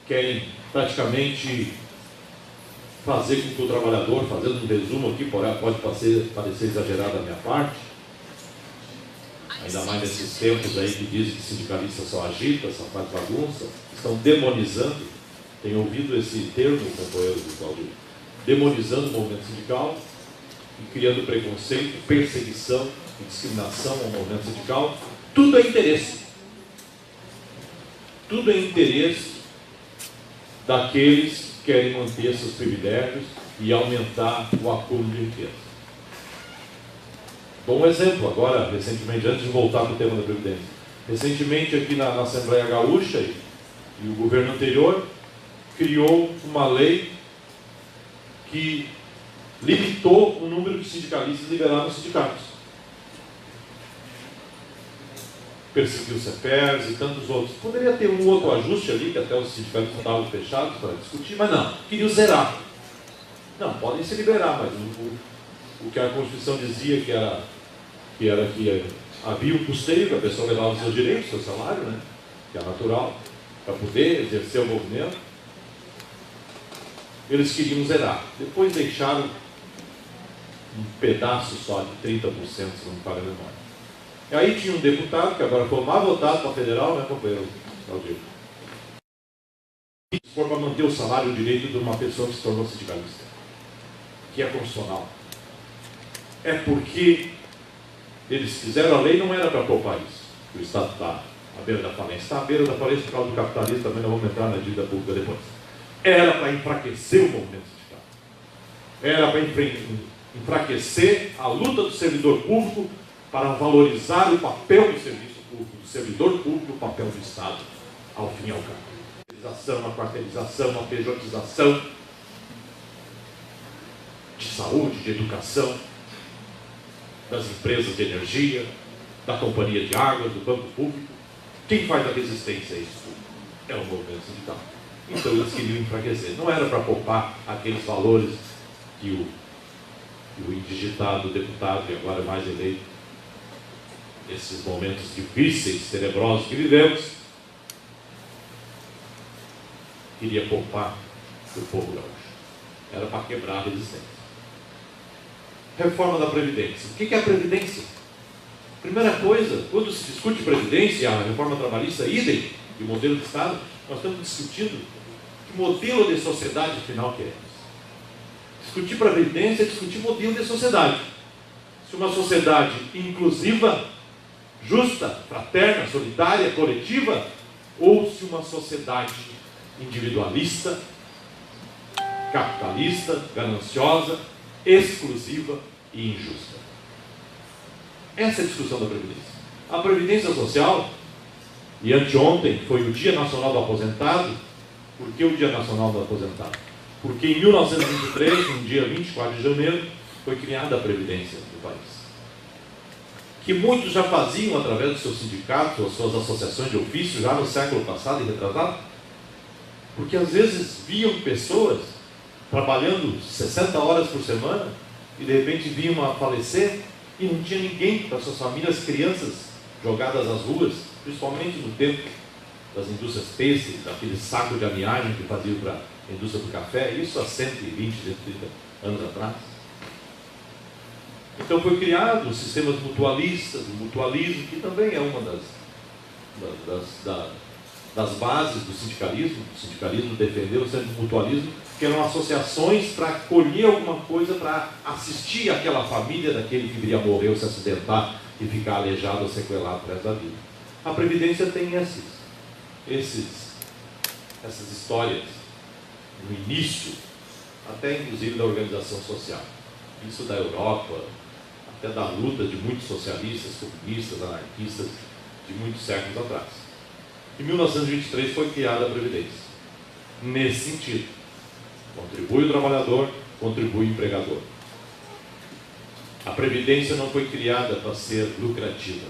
querem praticamente fazer com que o trabalhador, fazendo um resumo aqui, pode parecer exagerado da minha parte, ainda mais nesses tempos aí que dizem que sindicalistas só agitam, só faz bagunça, estão demonizando, tenho ouvido esse termo, companheiro do Claudio, demonizando o movimento sindical e criando preconceito, perseguição e discriminação ao movimento sindical. Tudo é interesse. Tudo é interesse daqueles que querem manter seus privilégios e aumentar o acúmulo de riqueza. Bom exemplo, agora, recentemente, antes de voltar para o tema da Previdência, recentemente aqui na Assembleia Gaúcha e o governo anterior criou uma lei que limitou o número de sindicalistas liberados nos sindicatos. Perseguiu o CEPERS e tantos outros. Poderia ter um outro ajuste ali, que até os sindicatos estavam fechados para discutir, mas não, queriam zerar. Não, podem se liberar, mas o que a Constituição dizia que havia um custeio, que a pessoa levava os seus direitos, seu salário, né, que é natural, para poder exercer o movimento, eles queriam zerar. Depois deixaram um pedaço só de 30%, se não me falha a memória. E aí tinha um deputado, que agora foi mais votado para federal, né, companheiro Claudio? Se for para manter o salário e o direito de uma pessoa que se tornou sindicalista, que é constitucional. É porque eles fizeram a lei, não era para poupar isso. O Estado está à beira da falência. Está à beira da falência por causa do capitalismo, também não vamos entrar na dívida pública depois. Era para enfraquecer o movimento sindical. Era para enfraquecer a luta do servidor público para valorizar o papel do serviço público, do servidor público, o papel do Estado, ao fim e ao cabo. A quarteirização, a pejotização de saúde, de educação, das empresas de energia, da companhia de águas, do banco público. Quem faz a resistência a isso? É o movimento sindical. Então eles queriam enfraquecer. Não era para poupar aqueles valores que o indigitado deputado, e agora mais eleito, nesses momentos difíceis, tenebrosos que vivemos, queria poupar o povo gaúcho. Era para quebrar a resistência. Reforma da Previdência. O que é a Previdência? Primeira coisa, quando se discute Previdência, a reforma trabalhista, idem, de modelo de Estado, nós estamos discutindo que modelo de sociedade final queremos. Discutir Previdência é discutir modelo de sociedade. Se uma sociedade inclusiva, justa, fraterna, solidária, coletiva, ou se uma sociedade individualista, capitalista, gananciosa, exclusiva e injusta. Essa é a discussão da Previdência. A Previdência Social, e anteontem foi o Dia Nacional do Aposentado. Por que o Dia Nacional do Aposentado? Porque em 1923, no dia 24 de janeiro, foi criada a Previdência do país. Que muitos já faziam através dos seus sindicatos ou suas associações de ofício já no século passado e retrasado, porque às vezes viam pessoas trabalhando 60 horas por semana e de repente vinham a falecer e não tinha ninguém para suas famílias, crianças jogadas às ruas, principalmente no tempo das indústrias têxteis, daquele saco de amiagem que faziam para a indústria do café, isso há 120, 130 anos atrás. Então foi criado os sistemas mutualistas, o mutualismo, que também é uma das bases do sindicalismo. O sindicalismo defendeu o centro do mutualismo, que eram associações para colher alguma coisa, para assistir aquela família daquele que viria a morrer ou se acidentar e ficar aleijado ou sequelado para o resto da vida. A Previdência tem essas histórias no início, até inclusive da organização social. Isso da Europa, até da luta de muitos socialistas, comunistas, anarquistas, de muitos séculos atrás. Em 1923 foi criada a Previdência. Nesse sentido, contribui o trabalhador, contribui o empregador. A Previdência não foi criada para ser lucrativa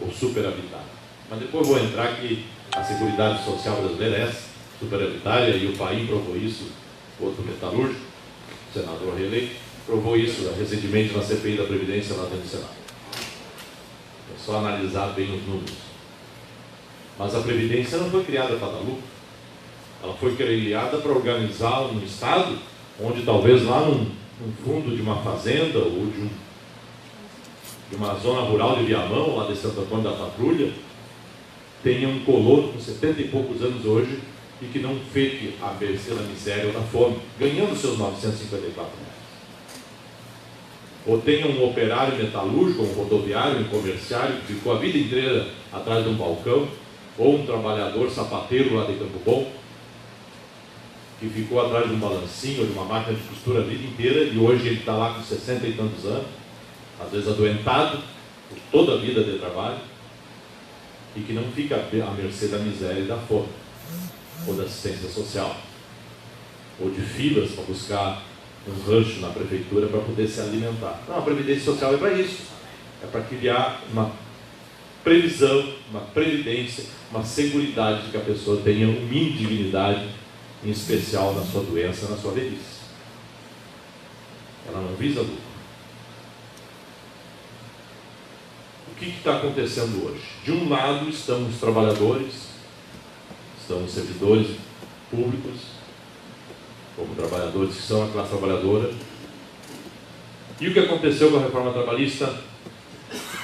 ou superavitária. Mas depois vou entrar que a Seguridade Social brasileira é superavitária e o país provou isso, outro metalúrgico, senador reeleito, provou isso recentemente na CPI da Previdência lá dentro do Senado. É só analisar bem os números. Mas a Previdência não foi criada para dar lucro. Ela foi criada para organizar um estado onde talvez lá num fundo de uma fazenda ou de uma zona rural de Viamão, lá de Santo Antônio da Patrulha, tenha um colono com 70 e poucos anos hoje e que não fique à mercê da miséria ou da fome, ganhando seus 954 reais. Ou tenha um operário metalúrgico, um rodoviário, um comerciário que ficou a vida inteira atrás de um balcão, ou um trabalhador sapateiro lá de Campo Bom, que ficou atrás de um balancinho ou de uma máquina de costura a vida inteira e hoje ele está lá com 60 e tantos anos, às vezes adoentado por toda a vida de trabalho, e que não fica à mercê da miséria e da fome, ou da assistência social, ou de filas para buscar um rancho na prefeitura para poder se alimentar. Não, a Previdência Social é para isso, é para criar uma previsão, uma previdência, uma seguridade de que a pessoa tenha um mínimo de dignidade, em especial na sua doença, na sua velhice. Ela não visa lucro. O que está acontecendo hoje? De um lado estão os trabalhadores, estão os servidores públicos, como trabalhadores que são a classe trabalhadora. E o que aconteceu com a reforma trabalhista,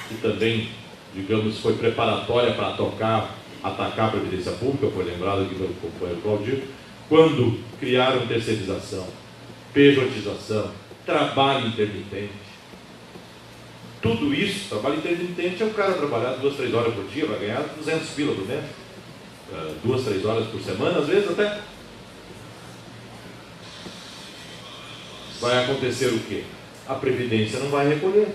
que também, digamos, foi preparatória para atacar a Previdência Pública, foi lembrado aqui pelo companheiro Claudio, quando criaram terceirização, pejotização, trabalho intermitente. Tudo isso, trabalho intermitente é o cara trabalhar 2, 3 horas por dia, vai ganhar 200 pila por mês, 2, 3 horas por semana, às vezes até. Vai acontecer o quê? A Previdência não vai recolher.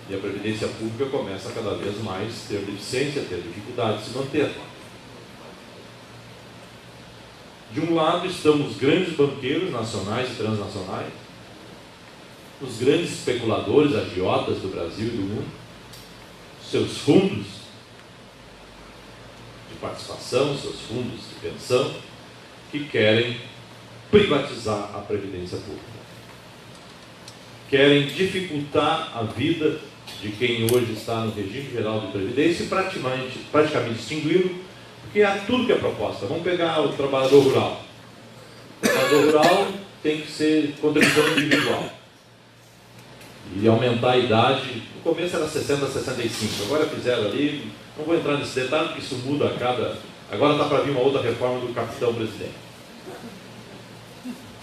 E a Previdência Pública começa a cada vez mais ter deficiência, ter dificuldade de se manter. De um lado estão os grandes banqueiros nacionais e transnacionais, os grandes especuladores, agiotas do Brasil e do mundo, seus fundos de participação, seus fundos de pensão, que querem privatizar a Previdência Pública. Querem dificultar a vida de quem hoje está no regime geral de Previdência e praticamente extingui-lo, porque é tudo que é proposta. Vamos pegar o trabalhador rural. O trabalhador rural tem que ser contribuição individual. E aumentar a idade, no começo era 60 a 65, agora fizeram ali, não vou entrar nesse detalhe, porque isso muda a cada... Agora está para vir uma outra reforma do capitão presidente.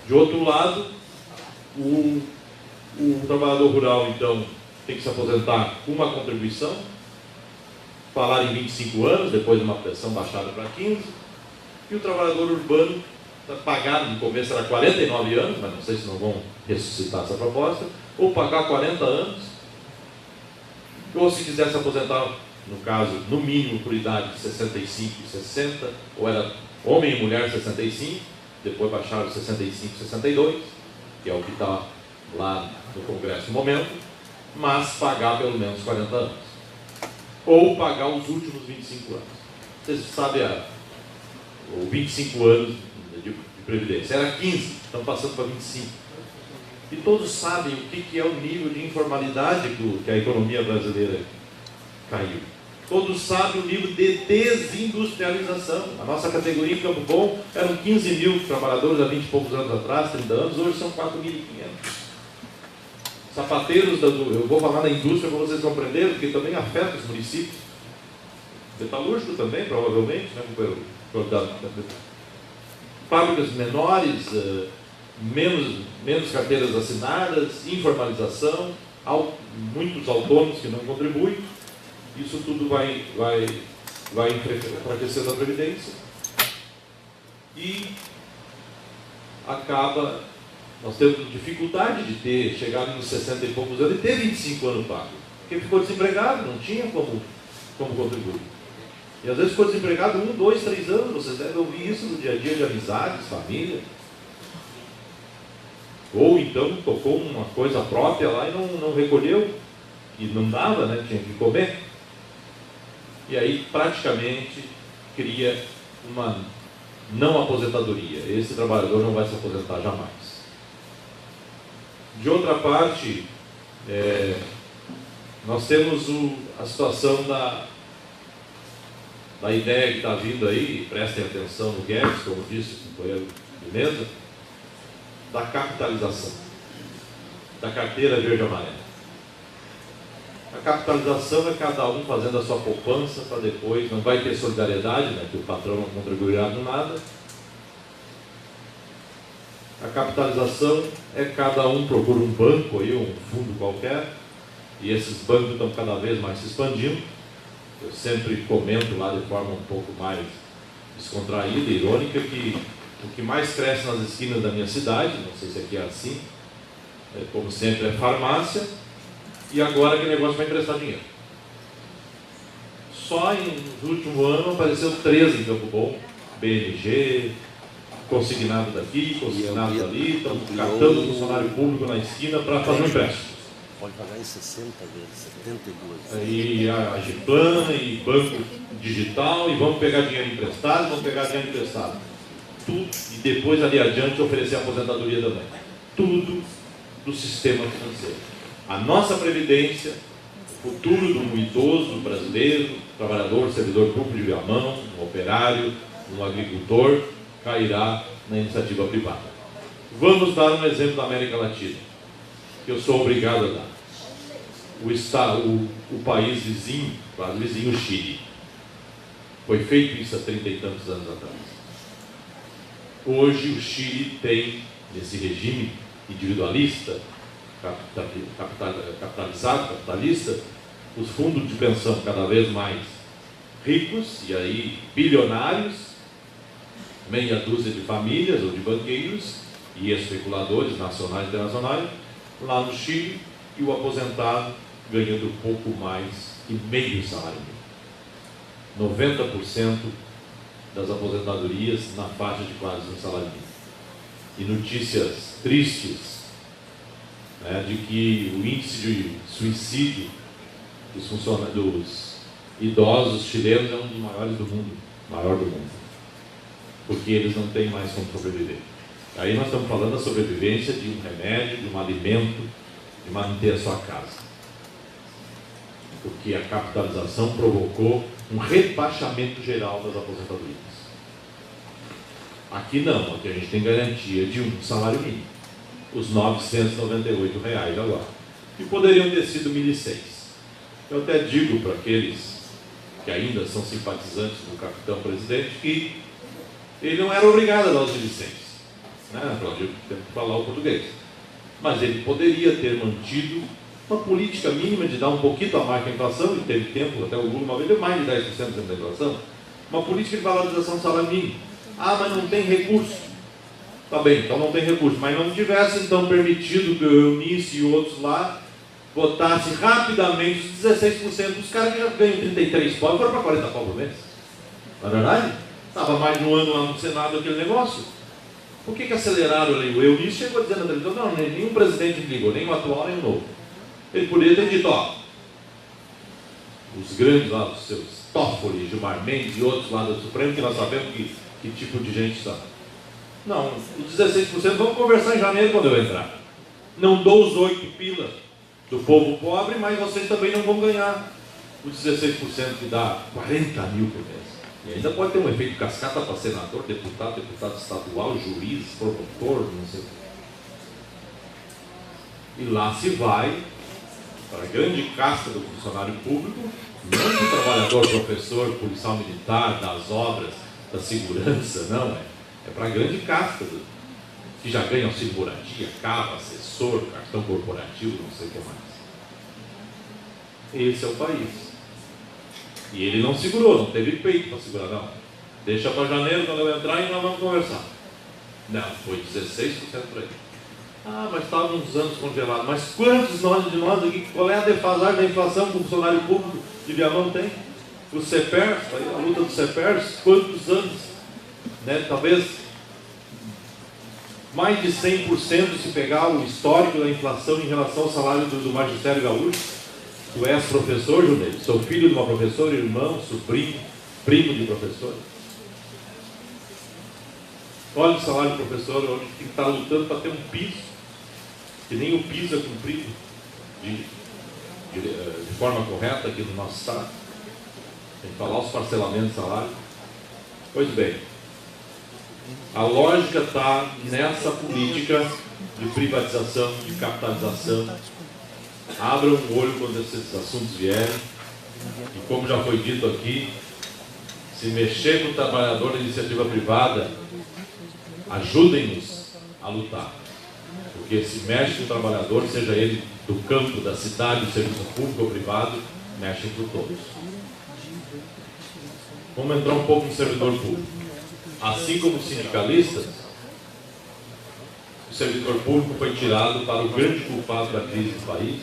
De outro lado, o trabalhador rural, então, tem que se aposentar com uma contribuição, falar em 25 anos, depois de uma pensão baixada para 15, e o trabalhador urbano, pagar, no começo era 49 anos, mas não sei se não vão ressuscitar essa proposta, ou pagar 40 anos, ou se quiser se aposentar, no caso, no mínimo por idade de 65 e 60, ou era homem e mulher 65, depois baixaram 65 e 62, que é o que está lá no Congresso no momento, mas pagar pelo menos 40 anos. Ou pagar os últimos 25 anos. Vocês sabem, os 25 anos de Previdência. Era 15, estão passando para 25. E todos sabem o que é o nível de informalidade que a economia brasileira caiu. Todos sabem o nível de desindustrialização. A nossa categoria em Campo Bom eram 15 mil trabalhadores há 20 e poucos anos atrás, 30 anos, hoje são 4.500. Sapateiros, eu vou falar da indústria para vocês compreenderem, porque também afeta os municípios. Metalúrgico também, provavelmente, né? Fábricas menores, menos carteiras assinadas, informalização, muitos autônomos que não contribuem. Isso tudo vai enfraquecendo a Previdência e acaba, nós temos dificuldade de ter chegado nos 60 e poucos anos e ter 25 anos pago, porque ficou desempregado, não tinha como contribuir. E às vezes ficou desempregado 1, 2, 3 anos, vocês devem ouvir isso no dia a dia de amizades, família. Ou então tocou uma coisa própria lá e não recolheu, e não dava, né? Tinha que comer. E aí praticamente cria uma não aposentadoria. Esse trabalhador não vai se aposentar jamais. De outra parte, nós temos a situação da ideia que está vindo aí, prestem atenção no Guedes, como disse o companheiro de mesa, da capitalização, da carteira verde-amarela. A capitalização é cada um fazendo a sua poupança para depois, não vai ter solidariedade, né, que o patrão não contribuirá com nada. A capitalização é cada um procura um banco, aí, um fundo qualquer, e esses bancos estão cada vez mais se expandindo. Eu sempre comento lá de forma um pouco mais descontraída, irônica, que o que mais cresce nas esquinas da minha cidade, não sei se aqui é assim, como sempre é farmácia, e agora que negócio vai emprestar dinheiro. Só no último ano apareceu 13 em Campo Bom, BMG, consignado daqui, consignado dali, estão catando o funcionário público na esquina para fazer um empréstimo. Pode pagar em 60 vezes, 72. Aí a Agiplan e banco digital, e vamos pegar dinheiro emprestado, tudo, e depois ali adiante oferecer aposentadoria também. Tudo do sistema financeiro. A nossa previdência, o futuro do idoso brasileiro, trabalhador, servidor público de Viamão, um operário, um agricultor, cairá na iniciativa privada. Vamos dar um exemplo da América Latina, que eu sou obrigado a dar. O país vizinho, quase vizinho, o Chile. Foi feito isso há 30 e tantos anos atrás. Hoje o Chile tem, nesse regime individualista, capitalizado, capitalista, os fundos de pensão cada vez mais ricos, e aí bilionários, meia dúzia de famílias ou de banqueiros e especuladores nacionais e internacionais, lá no Chile, e o aposentado ganhando pouco mais que meio salário mínimo. 90% das aposentadorias na faixa de quase um salário mínimo. E notícias tristes, né, de que o índice de suicídio dos idosos chilenos é um dos maiores do mundo, maior do mundo, porque eles não têm mais como sobreviver. Aí nós estamos falando da sobrevivência de um remédio, de um alimento, de manter a sua casa. Porque a capitalização provocou um rebaixamento geral das aposentadorias. Aqui não, aqui a gente tem garantia de um salário mínimo, os R$ 998 agora, que poderiam ter sido 1.100. Eu até digo para aqueles que ainda são simpatizantes do capitão presidente que ele não era obrigado a dar os 1.100, né? Eu tenho que falar o português, mas ele poderia ter mantido uma política mínima de dar um pouquinho a mais que a inflação, e teve tempo, até o Lula uma vez deu mais de 10% da inflação, uma política de valorização do salário mínimo. Ah, mas não tem recurso. Tá bem, então não tem recurso, mas não tivesse então permitido que o Eunice e outros lá votassem rapidamente os 16% dos caras que já ganham 33 pau, foram para 40 pau por mês. Não é verdade? Estava mais de um ano lá no Senado aquele negócio. Por que aceleraram ali? O Eunice chegou dizendo na televisão, não, nenhum presidente ligou, nem o atual, nem o novo. Ele poderia ter dito, ó, os grandes lá, os seus Toffoli, Gilmar Mendes e outros lá do Supremo, que nós sabemos que tipo de gente está. Não, os 16% vamos conversar em janeiro quando eu entrar. Não dou os 8 pila do povo pobre, mas vocês também não vão ganhar os 16% que dá 40 mil por mês. E ainda pode ter um efeito cascata para senador, deputado estadual, juiz, promotor, não sei o que. E lá se vai para a grande casta do funcionário público, não do trabalhador, professor, policial militar, das obras, da segurança, não, é para a grande casta que já ganha auxílio moradia, carro, assessor, cartão corporativo, não sei o que mais. Esse é o país. E ele não segurou, não teve peito para segurar, não. Deixa para janeiro quando eu entrar e nós vamos conversar. Não, foi 16% para ele. Ah, mas estava uns anos congelado. Mas quantos de nós aqui, qual é a defasagem da inflação que o funcionário público de Viamão tem? O CEPERS, a luta do CEPERS, quantos anos? Né? Talvez mais de 100% se pegar o histórico da inflação em relação ao salário do magistério gaúcho. Tu és professor, Junei, sou filho de uma professora, irmão, sobrinho, primo de professor. Olha o salário do professor hoje, tem que estar lutando para ter um piso, que nem o piso é cumprido de forma correta aqui no nosso estado. Tem que falar os parcelamentos de salário. Pois bem, a lógica está nessa política de privatização, de capitalização. Abram o olho quando esses assuntos vierem. E como já foi dito aqui, se mexer com o trabalhador da iniciativa privada, ajudem-nos a lutar. Porque se mexe com o trabalhador, seja ele do campo, da cidade, do serviço público ou privado, mexe com todos. Vamos entrar um pouco no servidor público. Assim como os sindicalistas, o servidor público foi tirado para o grande culpado da crise do país,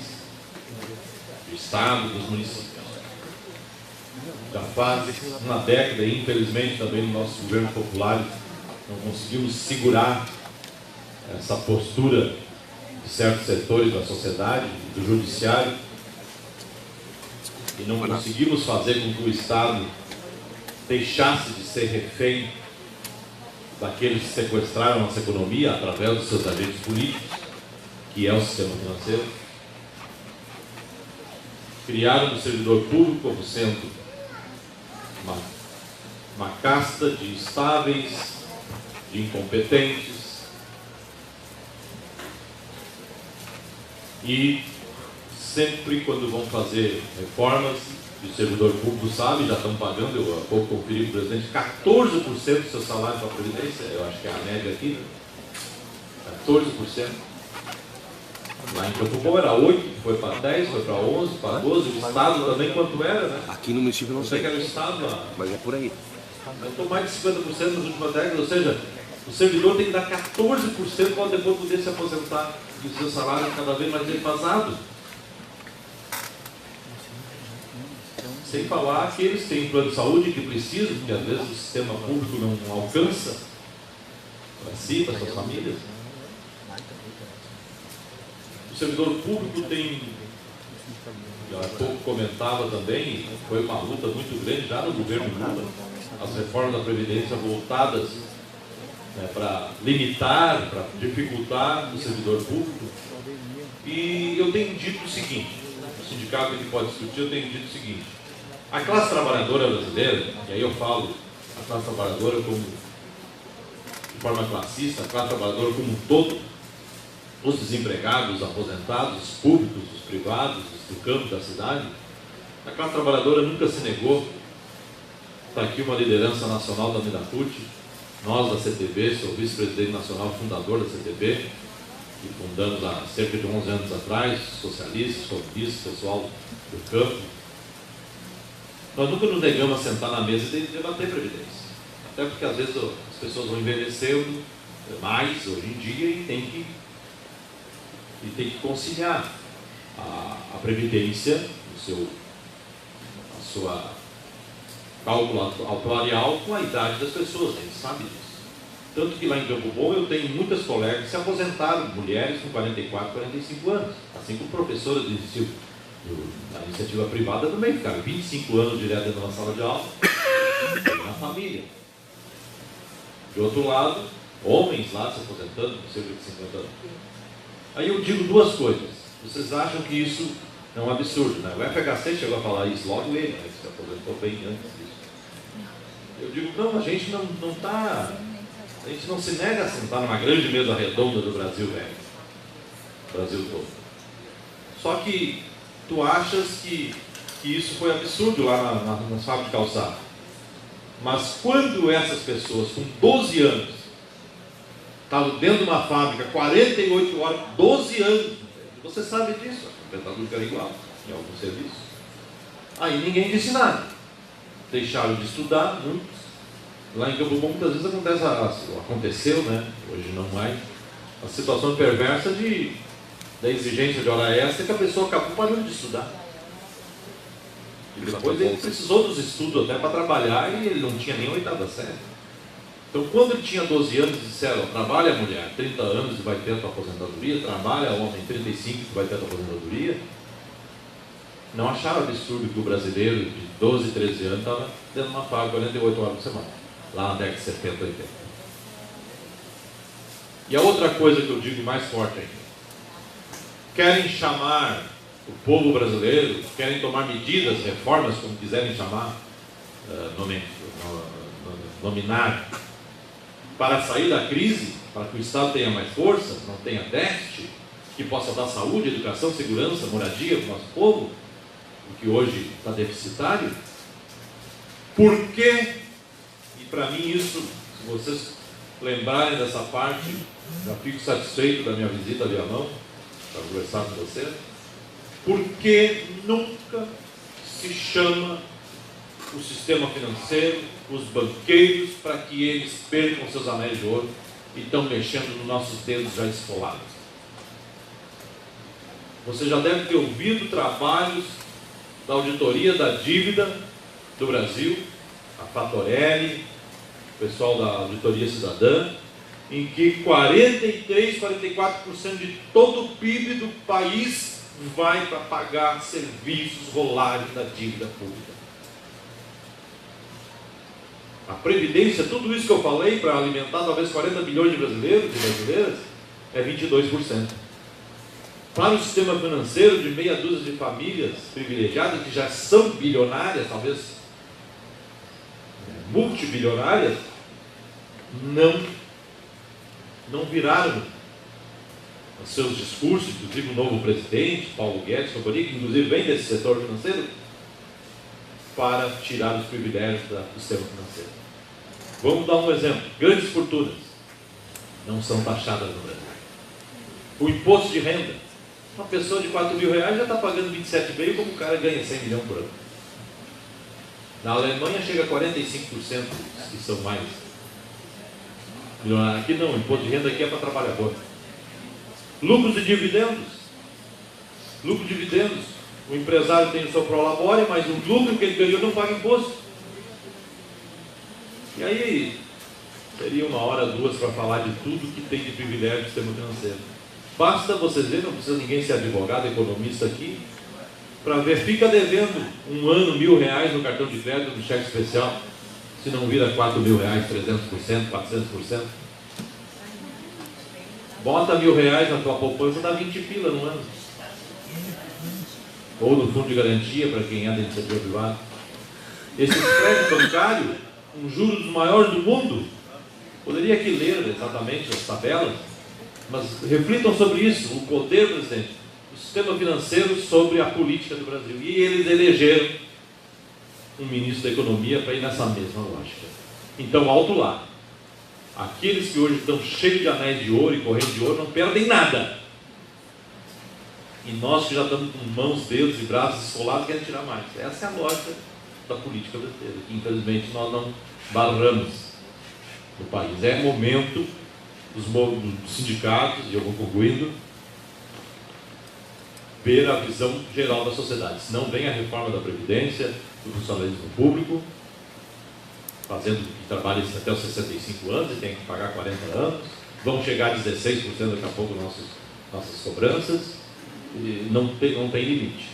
do Estado, dos municípios. Já faz uma década, e infelizmente também no nosso governo popular, não conseguimos segurar essa postura de certos setores da sociedade, do judiciário, e não conseguimos fazer com que o Estado deixasse de ser refém daqueles que sequestraram nossa economia através dos seus agentes políticos, que é o sistema financeiro. Criaram o servidor público como sendo uma casta de instáveis, de incompetentes, e sempre quando vão fazer reformas, o servidor público sabe, já estão pagando, eu há pouco conferi com o presidente, 14% do seu salário para a Previdência, eu acho que é a média aqui, 14%. Lá em Campo Bom era 8%, foi para 10%, foi para 11%, para 12%, o Estado também quanto era, né? Aqui no município não sei. Que era o Estado lá. Mas é por aí. Aumentou mais de 50% nas últimas décadas, ou seja, o servidor tem que dar 14% para depois poder se aposentar e o seu salário cada vez mais defasado. Sem falar que eles têm plano de saúde que precisam, porque às vezes o sistema público não alcança para si, para suas famílias. O servidor público tem, já há pouco comentava também, foi uma luta muito grande já no governo Lula, as reformas da Previdência voltadas, né, para limitar, para dificultar o servidor público. E eu tenho dito o seguinte, o sindicato que pode discutir, eu tenho dito o seguinte: a classe trabalhadora brasileira, e aí eu falo a classe trabalhadora como, de forma classista, a classe trabalhadora como um todo, os desempregados, os aposentados, os públicos, os privados, os do campo, da cidade, a classe trabalhadora nunca se negou. Está aqui uma liderança nacional da Midaput, nós da CTB, sou vice-presidente nacional fundador da CTB, que fundamos há cerca de 11 anos atrás, socialistas, comunistas, pessoal do campo. Nós nunca nos negamos a sentar na mesa e debater previdência. Até porque às vezes as pessoas vão envelhecendo mais hoje em dia e tem que conciliar a previdência, a sua cálculo atuarial com a idade das pessoas, a gente sabe disso. Tanto que lá em Campo Bom eu tenho muitas colegas que se aposentaram, mulheres com 44, 45 anos, assim como professoras da iniciativa privada também ficaram 25 anos direto dentro de uma sala de aula, na família. De outro lado, homens lá se aposentando com cerca de 50 anos. Aí eu digo duas coisas. Vocês acham que isso é um absurdo, né? O FHC chegou a falar isso, logo ele, né, que se aposentou bem antes disso. Eu digo, não, a gente não está... A gente não se nega a sentar numa grande mesa redonda do Brasil velho. Brasil todo. Só que tu achas que isso foi absurdo lá nas fábricas de calçado. Mas quando essas pessoas com 12 anos estavam dentro de uma fábrica 48 horas, 12 anos, você sabe disso, a aposentadoria era igual em algum serviço. Aí ninguém disse nada. Deixaram de estudar, muitos. Lá em Campo Bom muitas vezes aconteceu, né? Hoje não mais, a situação perversa da exigência de hora extra, que a pessoa acabou parando de estudar. E depois ele precisou dos estudos até para trabalhar e ele não tinha nem a oitava série. Então quando ele tinha 12 anos, disseram, trabalha mulher 30 anos e vai ter a tua aposentadoria, trabalha homem 35 e vai ter a tua aposentadoria. Não acharam absurdo que o brasileiro de 12, 13 anos estava dentro de uma fábrica 48 horas por semana, lá na década de 70, 80. E a outra coisa que eu digo mais forte ainda, querem chamar o povo brasileiro, querem tomar medidas, reformas, como quiserem chamar, nominar para sair da crise, para que o Estado tenha mais força, não tenha déficit, que possa dar saúde, educação, segurança, moradia para o nosso povo, o que hoje está deficitário. Por quê? E para mim isso, se vocês lembrarem dessa parte, já fico satisfeito da minha visita a Viamão, para conversar com vocês. Por que nunca se chama o sistema financeiro, os banqueiros, para que eles percam seus anéis de ouro e estão mexendo nos nossos dedos já esfolados? Você já deve ter ouvido trabalhos da auditoria da dívida do Brasil, a Fatorelli, o pessoal da auditoria cidadã, em que 43, 44% de todo o PIB do país vai para pagar serviços rolares da dívida pública. A Previdência, tudo isso que eu falei, para alimentar talvez 40 bilhões de brasileiros e brasileiras, é 22%. Para o sistema financeiro de meia dúzia de famílias privilegiadas, que já são bilionárias, talvez multibilionárias, não viraram os seus discursos, inclusive o novo presidente, Paulo Guedes, que inclusive vem desse setor financeiro, para tirar os privilégios do sistema financeiro. Vamos dar um exemplo. Grandes fortunas não são taxadas no Brasil. O imposto de renda, uma pessoa de 4 mil reais já está pagando 27,5, como o cara ganha 100 milhões por ano. Na Alemanha chega a 45%, que são mais milionários. Aqui não, o imposto de renda aqui é para trabalhador. Lucros e dividendos. Lucro e dividendos. O empresário tem o seu prolabore, mas o lucro que ele ganhou não paga imposto. E aí, seria 1 hora, 2 para falar de tudo que tem de privilégio do sistema financeiro. Basta vocês verem, não precisa ninguém ser advogado, economista aqui, para ver, fica devendo um ano R$1.000 no cartão de crédito, no cheque especial, se não vira R$4.000, 300%, 400%. Bota R$1.000 na tua poupança, dá 20 pila no ano. Ou no fundo de garantia, para quem anda em setor privado. Esse crédito bancário, um juros dos maiores do mundo, poderia aqui ler exatamente as tabelas, mas reflitam sobre isso, o poder, presidente, do sistema financeiro sobre a política do Brasil. E eles elegeram um ministro da Economia para ir nessa mesma lógica. Então, alto lá. Aqueles que hoje estão cheios de anéis de ouro e correntes de ouro não perdem nada. E nós que já estamos com mãos, dedos e braços escolados querem tirar mais. Essa é a lógica da política brasileira, que infelizmente nós não barramos no país. É momento dos sindicatos, e eu vou concluindo, ver a visão geral da sociedade. Se não vem a reforma da Previdência, do funcionalismo público, fazendo que trabalhe até os 65 anos e tem que pagar 40 anos, vão chegar a 16% daqui a pouco nossas cobranças, e não tem limite.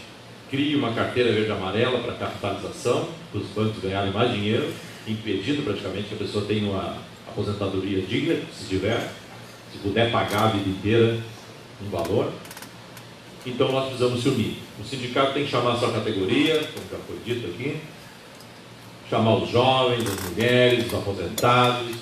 Crie uma carteira verde e amarela para capitalização, para os bancos ganharem mais dinheiro, impedindo praticamente que a pessoa tenha uma aposentadoria digna, se tiver, se puder pagar a vida inteira um valor. Então nós precisamos se unir. O sindicato tem que chamar a sua categoria, como já foi dito aqui, chamar os jovens, as mulheres, os aposentados,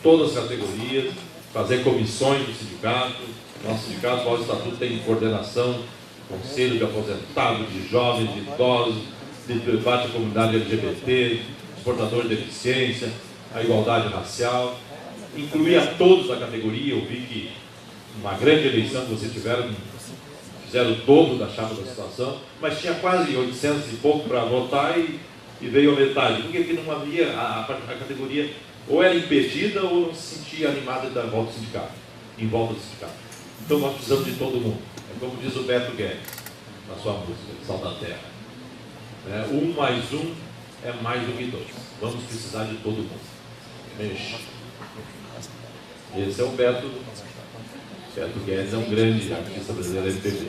todas as categorias, fazer comissões do sindicato. Nosso sindicato, o estatuto tem coordenação, conselho de aposentados, de jovens, de idosos, de debate à comunidade LGBT, os portadores de deficiência, a igualdade racial, incluir a todos da categoria. Eu vi que uma grande eleição que vocês tiveram, fizeram o dobro da chapa da situação, mas tinha quase 800 e pouco para votar e veio a metade, porque não havia, a categoria ou era impedida ou não se sentia animada em volta do sindicato. Então nós precisamos de todo mundo. É como diz o Beto Guedes, na sua música, Sal da Terra. 1 mais 1 é mais do que 2. Vamos precisar de todo mundo. Mexe. Esse é o Beto. Beto Guedes é um grande artista brasileiro da MPB.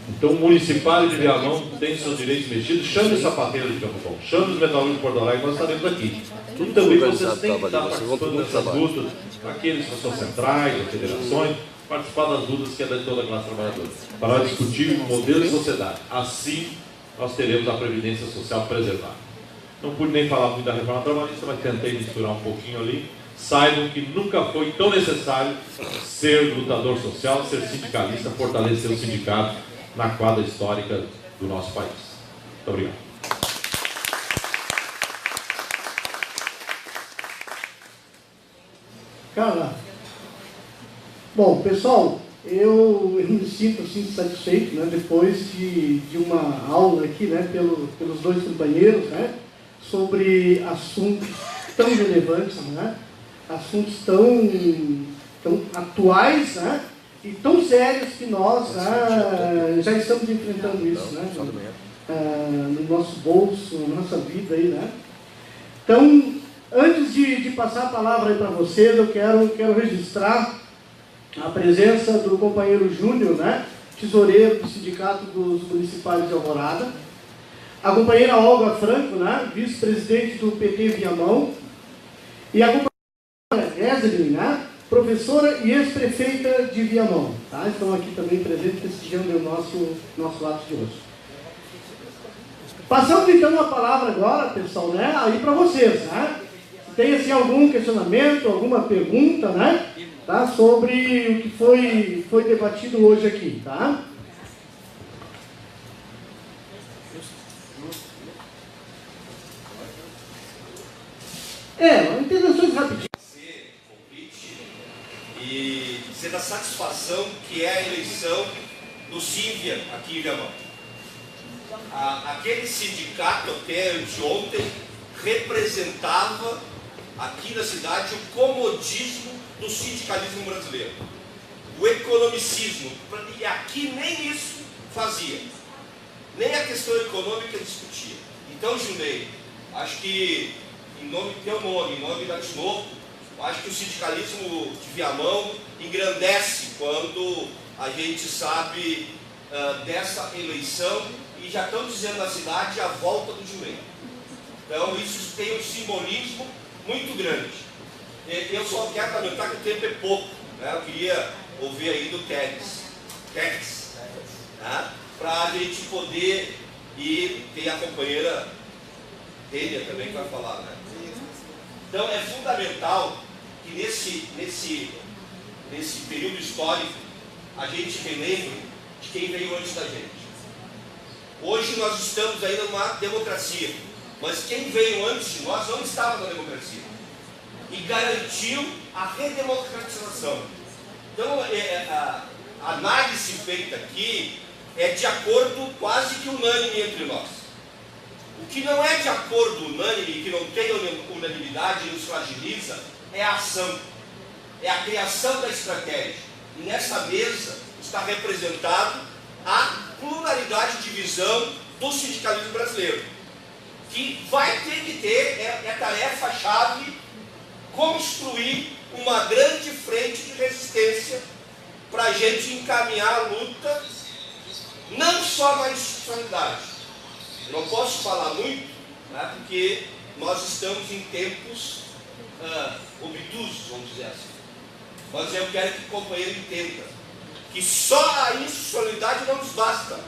Então o municipário de Viamão tem seus direitos mexidos. Chame os sapateiros de Campo Bom, chame os metalúrgicos de Porto Alegre, nós estaremos aqui. E também vocês têm que estar participando dessas lutas, aqueles que são centrais, as federações, participar das lutas que é de toda a classe trabalhadora, para discutir o modelo de sociedade. Assim nós teremos a Previdência Social preservada. Não pude nem falar muito da reforma trabalhista, mas tentei misturar um pouquinho ali. Saibam que nunca foi tão necessário ser lutador social, ser sindicalista, fortalecer o sindicato na quadra histórica do nosso país. Muito obrigado. Cara, bom, pessoal, eu me sinto assim satisfeito, né, depois de uma aula aqui, né, pelos dois companheiros, né, sobre assuntos tão relevantes, né, assuntos tão atuais, né, e tão sérios que nós já estamos enfrentando isso, né, no nosso bolso, na nossa vida aí, né. Então, antes de passar a palavra para vocês, eu quero registrar a presença do companheiro Júnior, né, tesoureiro do Sindicato dos Municipais de Alvorada, a companheira Olga Franco, né, vice-presidente do PT Viamão, e a companheira Ezelyn, né, professora e ex-prefeita de Viamão. Tá? Estão aqui também presentes, prestigiando o nosso ato de hoje. Passando então a palavra agora, pessoal, né, aí para vocês, né? Se tem assim, algum questionamento, alguma pergunta, né, tá, sobre o que foi debatido hoje aqui, tá? Intervenções rapidinho. E dizer da satisfação que é a eleição do Sínvia aqui em Viamão. Aquele sindicato até anteontem representava aqui na cidade o comodismo do sindicalismo brasileiro, o economicismo, e aqui nem isso fazia, nem a questão econômica discutia. Então, Junei, acho que em nome do teu nome, em nome da Tinoco, acho que o sindicalismo de Viamão engrandece quando a gente sabe dessa eleição, e já estão dizendo na cidade a volta do Junei. Então isso tem um simbolismo muito grande. Eu só quero lamentar que o tempo é pouco, né? Eu queria ouvir aí do Tex, né? Para a gente poder ir, tem a companheira Tênia também que vai falar, né? Então é fundamental que nesse período histórico a gente relembre de quem veio antes da gente. Hoje nós estamos ainda numa democracia, mas quem veio antes de nós não estava na democracia e garantiu a redemocratização. Então a análise feita aqui é de acordo quase que unânime entre nós. O que não é de acordo unânime, que não tem unanimidade e nos fragiliza, é a ação, é a criação da estratégia. E nessa mesa está representado a pluralidade de visão do sindicalismo brasileiro, que vai ter que ter, é tarefa-chave, construir uma grande frente de resistência para a gente encaminhar a luta, não só na institucionalidade. Eu não posso falar muito, né, porque nós estamos em tempos obtusos, vamos dizer assim. Mas eu quero que o companheiro entenda que só a institucionalidade não nos basta,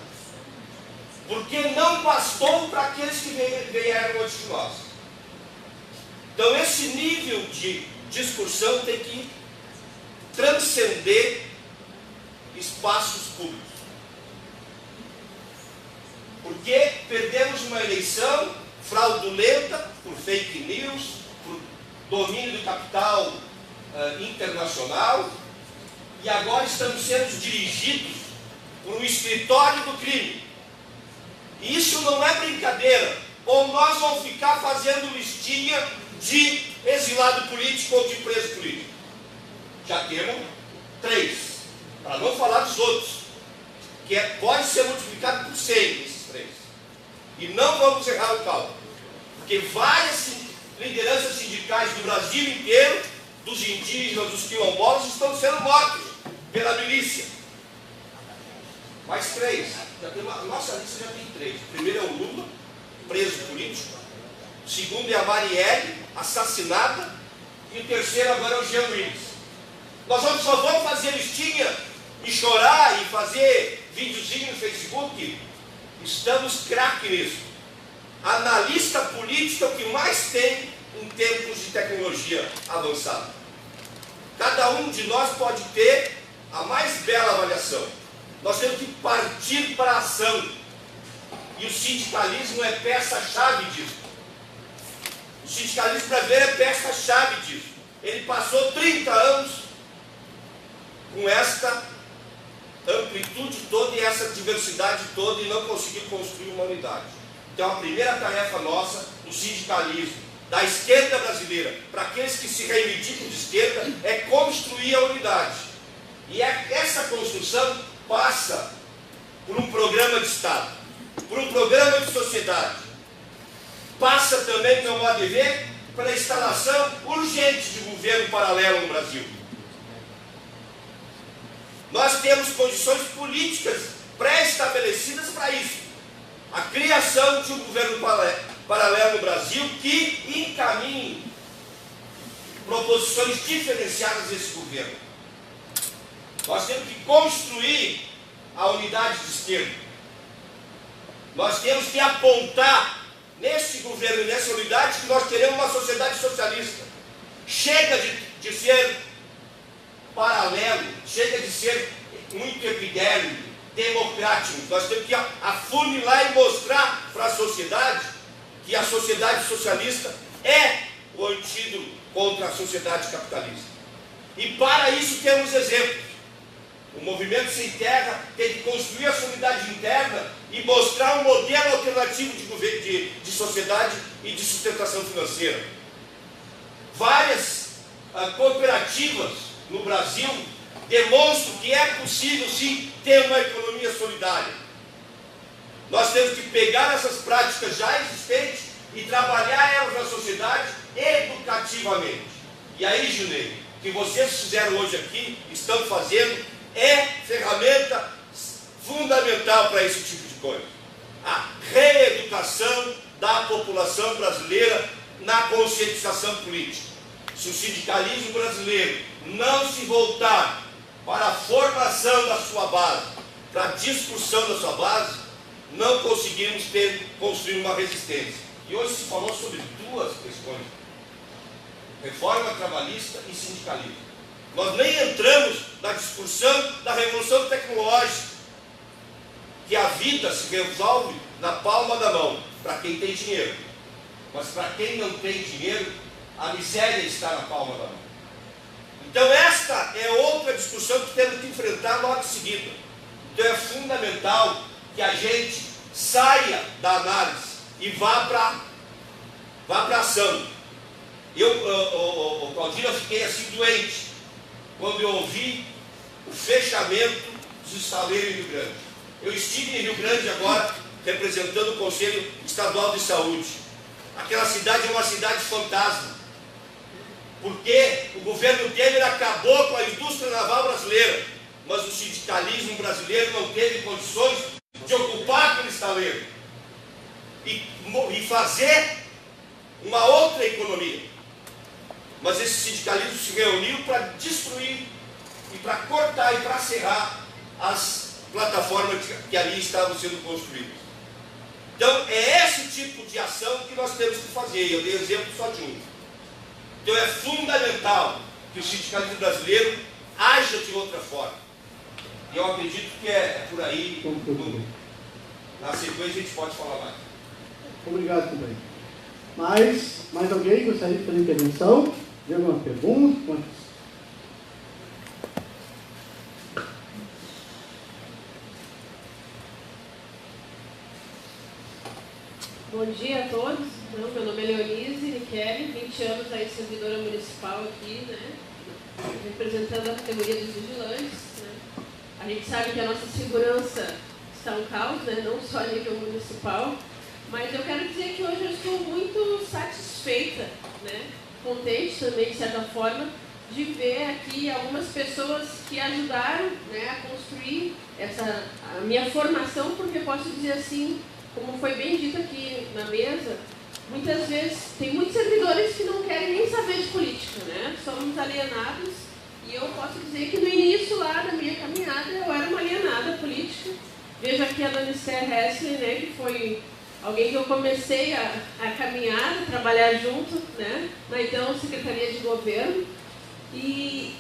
porque não bastou para aqueles que vieram antes de nós. Então esse nível de discussão tem que transcender espaços públicos, porque perdemos uma eleição fraudulenta por fake news, por domínio do capital internacional, e agora estamos sendo dirigidos por um escritório do crime. E isso não é brincadeira. Ou nós vamos ficar fazendo listinha de exilado político ou de preso político. Já temos 3, para não falar dos outros, que pode ser multiplicado por 100 esses 3. E não vamos errar o cálculo, porque várias lideranças sindicais do Brasil inteiro, dos indígenas, dos quilombolas, estão sendo mortos pela milícia. Mais 3. A nossa lista já tem 3. O primeiro é o Lula, preso político. O segundo é a Marielle, assassinada. E o terceiro agora é o Jean Willis. Nós só vamos fazer listinha e chorar e fazer videozinho no Facebook. Estamos craque nisso. analista político é o que mais tem em tempos de tecnologia avançada. Cada um de nós pode ter a mais bela avaliação. Nós temos que partir para a ação. E o sindicalismo é peça-chave disso. O sindicalismo brasileiro é peça-chave disso. Ele passou 30 anos com esta amplitude toda e essa diversidade toda e não conseguiu construir uma unidade. Então a primeira tarefa nossa do sindicalismo, da esquerda brasileira, para aqueles que se reivindicam de esquerda, é construir a unidade. E essa construção passa por um programa de Estado, por um programa de sociedade. Passa também, no meu modo de ver, pela instalação urgente de governo paralelo no Brasil. Nós temos condições políticas pré-estabelecidas para isso. A criação de um governo paralelo no Brasil que encaminhe proposições diferenciadas desse governo. Nós temos que construir a unidade de esquerda. Nós temos que apontar nesse governo e nessa unidade que nós queremos uma sociedade socialista. Chega de ser paralelo, chega de ser muito epidérmico, democrático. Nós temos que afunilar e mostrar para a sociedade que a sociedade socialista é o antídoto contra a sociedade capitalista. E para isso temos exemplos. O Movimento Sem Terra tem que construir a sua unidade interna e mostrar um modelo alternativo de governo, de sociedade e de sustentação financeira. Várias cooperativas no Brasil demonstram que é possível sim ter uma economia solidária. Nós temos que pegar essas práticas já existentes e trabalhar elas na sociedade educativamente. E aí, Junei, o que vocês fizeram hoje aqui, estão fazendo, é ferramenta fundamental para esse tipo de coisa. A reeducação da população brasileira na conscientização política. Se o sindicalismo brasileiro não se voltar para a formação da sua base, para a discussão da sua base, não conseguimos construir uma resistência. E hoje se falou sobre duas questões: reforma trabalhista e sindicalismo. Nós nem entramos na discussão da revolução tecnológica, que a vida se resolve na palma da mão, para quem tem dinheiro. Mas para quem não tem dinheiro, a miséria está na palma da mão. Então esta é outra discussão que temos que enfrentar logo em seguida. Então é fundamental que a gente saia da análise e vá para a ação. Claudinho, eu fiquei assim doente quando eu ouvi o fechamento dos estaleiros em Rio Grande. Eu estive em Rio Grande agora, representando o Conselho Estadual de Saúde. Aquela cidade é uma cidade fantasma, porque o governo Temer acabou com a indústria naval brasileira, mas o sindicalismo brasileiro não teve condições de ocupar aquele estaleiro e fazer uma outra economia. Mas esse sindicalismo se reuniu para destruir e para cortar e para serrar as plataformas que ali estavam sendo construídas. Então é esse tipo de ação que nós temos que fazer. Eu dei exemplo só de um. Então é fundamental que o sindicalismo brasileiro haja de outra forma. E eu acredito que é por aí, na sequência a gente pode falar mais. Obrigado também. Mais alguém gostaria de fazer intervenção? De alguma pergunta? Bom dia a todos. Meu nome é Leonise Michele, 20 anos aí servidora municipal aqui, né? Representando a categoria dos vigilantes. Né? A gente sabe que a nossa segurança está um caos, né? Não só a nível municipal, mas eu quero dizer que hoje eu estou muito satisfeita, né? Contente também, de certa forma, de ver aqui algumas pessoas que ajudaram, né, a construir a minha formação, porque posso dizer assim, como foi bem dito aqui na mesa, muitas vezes tem muitos servidores que não querem nem saber de política, né? Somos alienados, e eu posso dizer que no início lá da minha caminhada eu era uma alienada política. Veja aqui a dona Esther Hessler, né, que foi alguém que eu comecei a caminhar, a trabalhar junto, né, na então Secretaria de Governo, e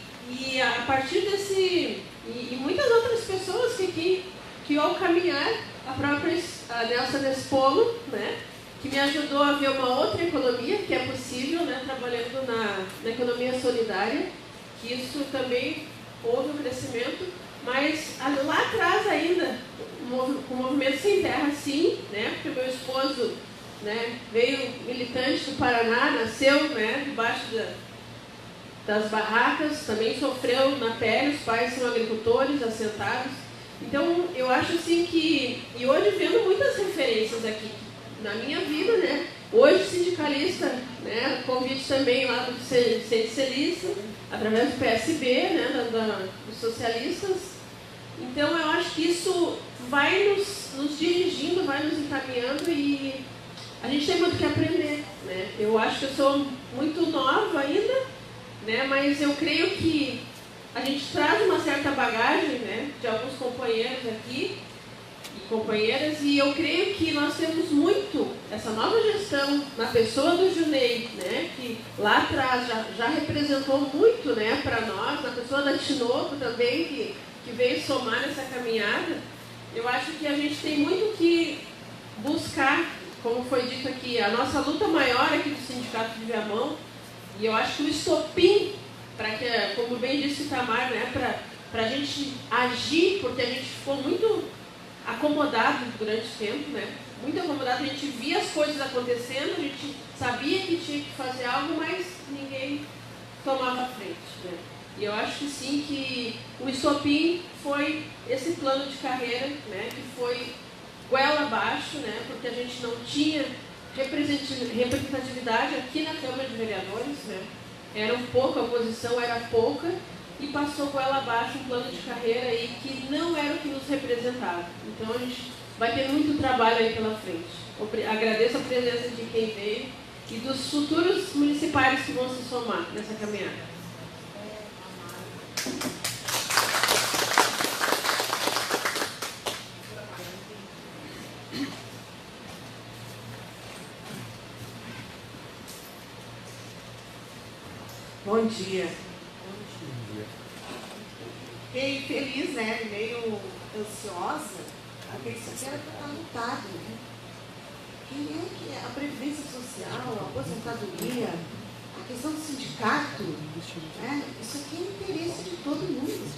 a partir desse, e muitas outras pessoas que ao caminhar, a própria Nelsa Nespolo, né, que me ajudou a ver uma outra economia que é possível, né, trabalhando na economia solidária, que isso também houve um crescimento, mas lá atrás ainda, com o Movimento Sem Terra, sim, né, porque meu esposo, né, veio militante do Paraná, nasceu, né, debaixo das barracas, também sofreu na pele, os pais são agricultores, assentados. Então, eu acho assim que, e hoje vendo muitas referências aqui, na minha vida, né, hoje sindicalista, né, convite também lá do Centro-Celista, através do PSB, né, dos socialistas. Então, eu acho que isso vai nos dirigindo, vai nos encaminhando e a gente tem muito que aprender, né. Eu acho que eu sou muito nova ainda, né, mas eu creio que a gente traz uma certa bagagem, né, de alguns companheiros aqui e companheiras, e eu creio que nós temos muito essa nova gestão na pessoa do Junei, né, que lá atrás já representou muito, né, para nós, na pessoa da Tinoco também, que veio somar nessa caminhada. Eu acho que a gente tem muito que buscar, como foi dito aqui, a nossa luta maior aqui do Sindicato de Viamão, e eu acho que o estopim, para que, como bem disse o Itamar, né, para a gente agir, porque a gente ficou muito acomodado durante o tempo, né, muito acomodado, a gente via as coisas acontecendo, a gente sabia que tinha que fazer algo, mas ninguém tomava frente, né. E eu acho que sim, que o estopim foi esse plano de carreira, né, que foi goela abaixo, né, porque a gente não tinha representatividade aqui na Câmara de Vereadores, né? Era pouca, a oposição era pouca, e passou goela abaixo um plano de carreira aí que não era o que nos representava. Então a gente vai ter muito trabalho aí pela frente. Agradeço a presença de quem veio e dos futuros municipais que vão se somar nessa caminhada. Bom dia. Fiquei feliz, né? Meio ansiosa, porque isso aqui era para estar lutado, né? Quem é que a Previdência Social, a aposentadoria, a questão do sindicato, né? Isso aqui é interesse de todo mundo.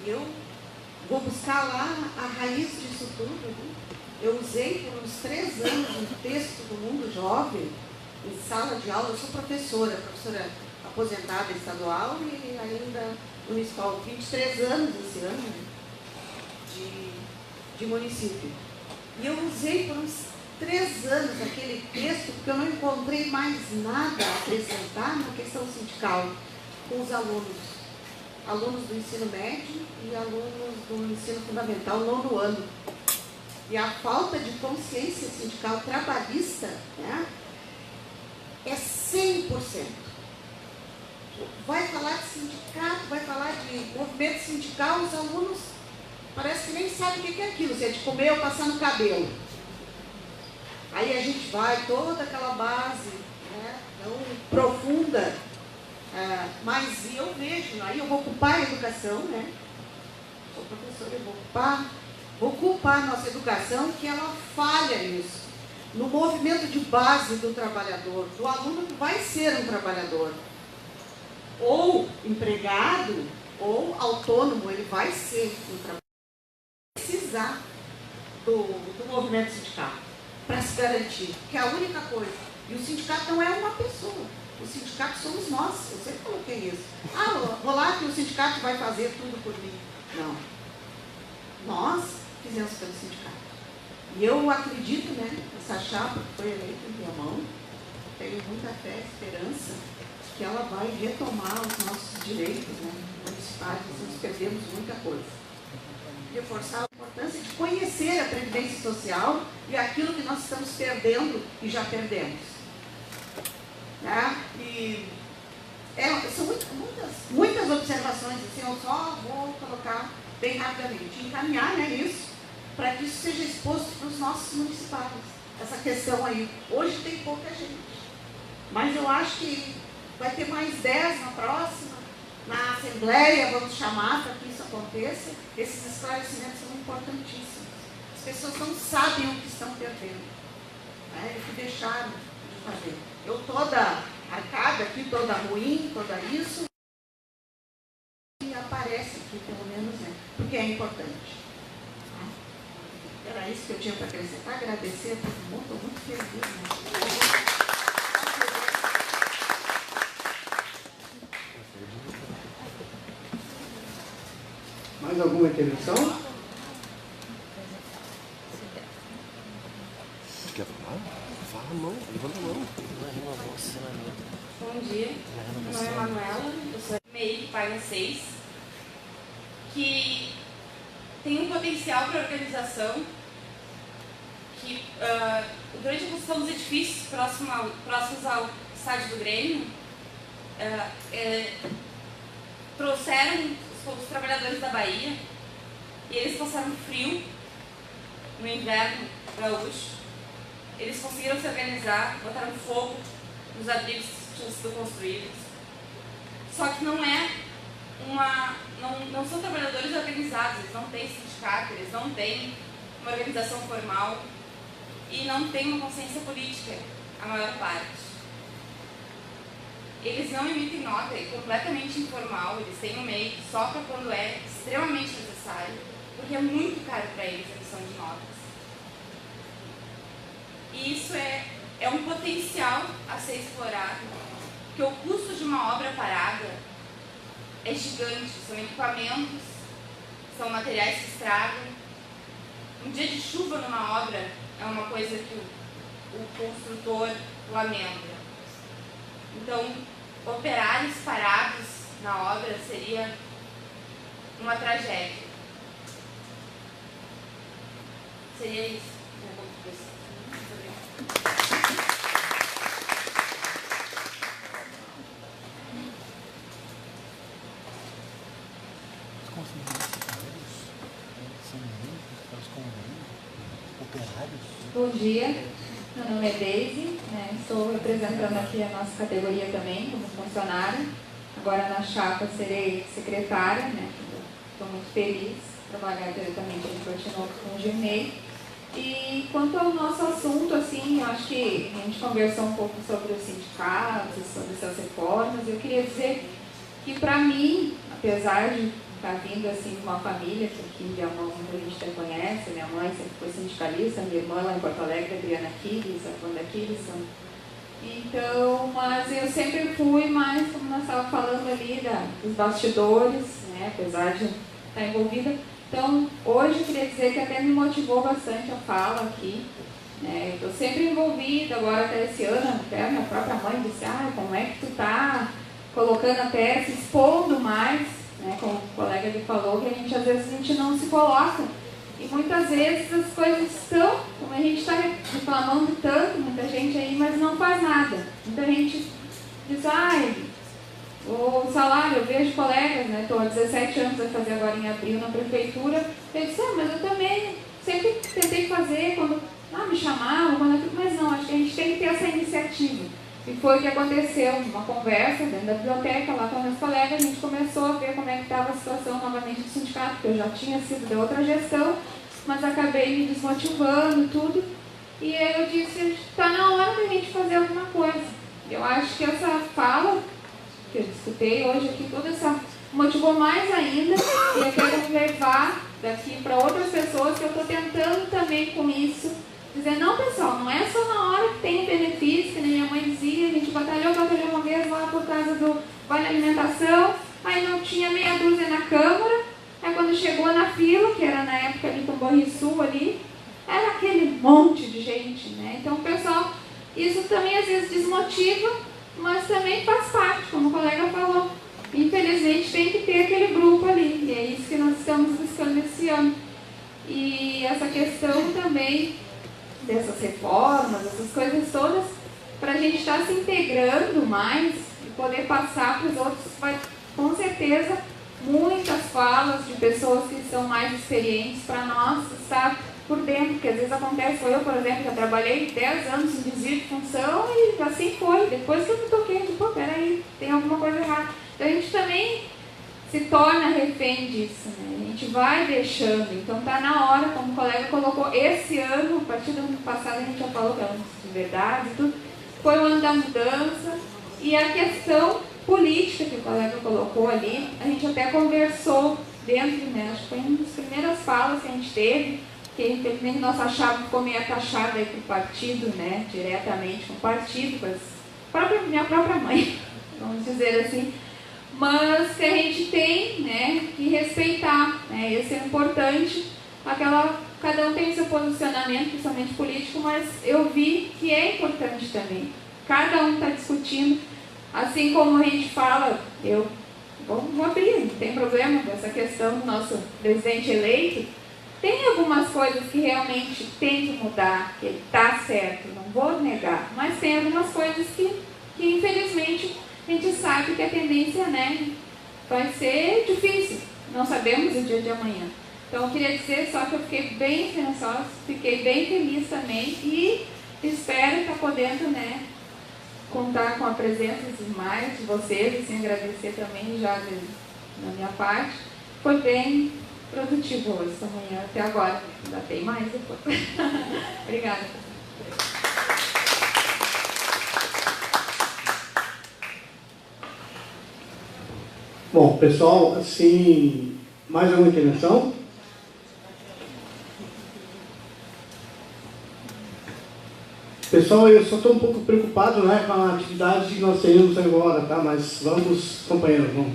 E eu vou buscar lá a raiz disso tudo, né? Eu usei por uns 3 anos um texto do Mundo Jovem, em sala de aula. Eu sou professora aposentada estadual e ainda municipal, 23 anos esse ano, né, de município. E eu usei por uns 3 anos aquele texto, porque eu não encontrei mais nada a apresentar na questão sindical com os alunos do ensino médio e alunos do ensino fundamental, 9º ano. E a falta de consciência sindical trabalhista, né, é 100%. Vai falar de sindicato, vai falar de movimento sindical, os alunos parece que nem sabem o que é aquilo, se é de comer ou passar no cabelo. Aí a gente vai, toda aquela base, né, tão profunda, mas eu vejo, aí eu vou ocupar a educação, né? Sou professora, eu vou ocupar a nossa educação, que ela falha nisso. No movimento de base do trabalhador, do aluno que vai ser um trabalhador. Ou empregado, ou autônomo, ele vai ser um trabalhador. Precisar do movimento sindical para se garantir, que é a única coisa. E o sindicato não é uma pessoa, o sindicato somos nós. Eu sempre coloquei isso. Vou lá que o sindicato vai fazer tudo por mim. Não. Nós fizemos pelo sindicato. E eu acredito, né, nessa chapa que foi eleita em Viamão, tenho muita fé e esperança que ela vai retomar os nossos direitos, né, municipais. Nós perdemos muita coisa. Reforçar a importância de conhecer a Previdência Social e aquilo que nós estamos perdendo e já perdemos. Né? E são muitas observações, assim, eu só vou colocar bem rapidamente, encaminhar, né, isso, para que isso seja exposto para os nossos municipais. essa questão aí. Hoje tem pouca gente, mas eu acho que vai ter mais 10 na próxima, na Assembleia, vamos chamar para que isso aconteça. Esses esclarecimentos são importantíssimos. As pessoas não sabem o que estão perdendo, né, e que deixaram de fazer. Eu toda arcada aqui, toda ruim, toda isso, e aparece aqui, pelo menos, né, porque é importante. Era isso que eu tinha para acrescentar, agradecer a todo mundo, estou muito feliz. Né? Mais alguma intervenção? Quer falar? Fala a mão, levanta a mão. Bom dia, meu nome é Manuela, eu sou MEI Paga 6, que tem um potencial para organização, que durante a construção dos edifícios próximos ao estádio do Grêmio, trouxeram os trabalhadores da Bahia e eles passaram frio no inverno gaúcho. Eles conseguiram se organizar, botaram fogo nos abrigos que tinham sido construídos. Só que não são trabalhadores organizados, eles não têm sindicato, eles não têm uma organização formal e não têm uma consciência política, a maior parte. Eles não emitem nota, é completamente informal, eles têm um MEI só para quando é extremamente necessário, porque é muito caro para eles a emissão de notas. E isso é um potencial a ser explorado, porque o custo de uma obra parada é gigante, são equipamentos, são materiais que estragam. Um dia de chuva numa obra é uma coisa que o construtor lamenta. Então, operários parados na obra seria uma tragédia. Seria isso. Bom dia, meu nome é Deise, né? Estou representando aqui a nossa categoria também como funcionária. Agora na chapa serei secretária, né? Estou muito feliz de trabalhar diretamente com o GMEI. E quanto ao nosso assunto, assim, eu acho que a gente conversou um pouco sobre os sindicatos, sobre suas reformas. Eu queria dizer que para mim, apesar de estar vindo assim de uma família que aqui em Viamão a gente até conhece, minha mãe sempre foi sindicalista, minha irmã lá em Porto Alegre, a Adriana Aquiles, a Wanda Aquiles. Então, mas eu sempre fui mais, como nós estávamos falando ali, dos bastidores, né, apesar de estar envolvida. Então, hoje eu queria dizer que até me motivou bastante a fala aqui. Né, eu estou sempre envolvida, agora até esse ano, até a minha própria mãe disse, como é que tu está colocando até, se expondo mais, né, como o colega ali falou, que às vezes a gente não se coloca. E muitas vezes as coisas estão, como a gente está reclamando tanto, muita gente aí, mas não faz nada. Muita gente diz, o salário, eu vejo colegas, né, estou há 17 anos a fazer agora em abril na prefeitura, eu disse, mas eu também sempre tentei fazer quando me chamavam, mas não, acho que a gente tem que ter essa iniciativa. E foi o que aconteceu, uma conversa dentro da biblioteca, lá com meus colegas, a gente começou a ver como é que estava a situação novamente do sindicato, porque eu já tinha sido da outra gestão, mas acabei me desmotivando e tudo. E aí eu disse, está na hora da gente fazer alguma coisa. Eu acho que essa fala que eu escutei hoje aqui, toda essa motivou mais ainda, e eu quero levar daqui para outras pessoas que eu estou tentando também com isso, dizer, não pessoal, não é só na hora que tem benefício, que nem minha mãe dizia, a gente batalhou uma vez lá por causa do vale alimentação, aí não tinha meia dúzia na Câmara, aí quando chegou na fila, que era na época ali com o Banrisul ali, era aquele monte de gente, né? Então o pessoal, isso também às vezes desmotiva, mas também faz parte, como o colega falou. Infelizmente tem que ter aquele grupo ali, e é isso que nós estamos buscando esse ano. E essa questão também dessas reformas, essas coisas todas, para a gente estar se integrando mais e poder passar para os outros, vai, com certeza, muitas falas de pessoas que são mais experientes para nós estar por dentro, porque às vezes acontece, eu, por exemplo, já trabalhei 10 anos em desvio de função e assim foi. Depois que eu me toquei, pô, peraí, tem alguma coisa errada. Então a gente também se torna refém disso, né? A gente vai deixando. Então está na hora, como o colega colocou, esse ano, a partir do ano passado, a gente já falou que é ano de verdade e tudo, foi o ano da mudança. E a questão política que o colega colocou ali, a gente até conversou dentro, né? Acho que foi uma das primeiras falas que a gente teve, que infelizmente nossa chave ficou meio atachada aí para o partido, né? Diretamente com o partido, com a minha própria mãe, vamos dizer assim. Mas que a gente tem, né, que respeitar, né? Isso é importante. Cada um tem seu posicionamento, principalmente político, mas eu vi que é importante também. Cada um está discutindo, assim como a gente fala, eu vou abrir, não tem problema com essa questão do nosso presidente eleito. Tem algumas coisas que realmente tem que mudar, que ele está certo, não vou negar, mas tem algumas coisas que infelizmente a gente sabe que a tendência, né, vai ser difícil. Não sabemos o dia de amanhã. Então eu queria dizer só que eu fiquei bem esperançosa, fiquei bem feliz também e espero estar podendo, né, contar com a presença de mais de vocês, e assim, agradecer também já da minha parte. Foi bem produtivo hoje, essa manhã, até agora. Ainda tem mais depois. Obrigada. Bom, pessoal, assim, mais alguma intervenção? Pessoal, eu só estou um pouco preocupado, né, com a atividade que nós teremos agora, tá? Mas vamos, companheiros, vamos.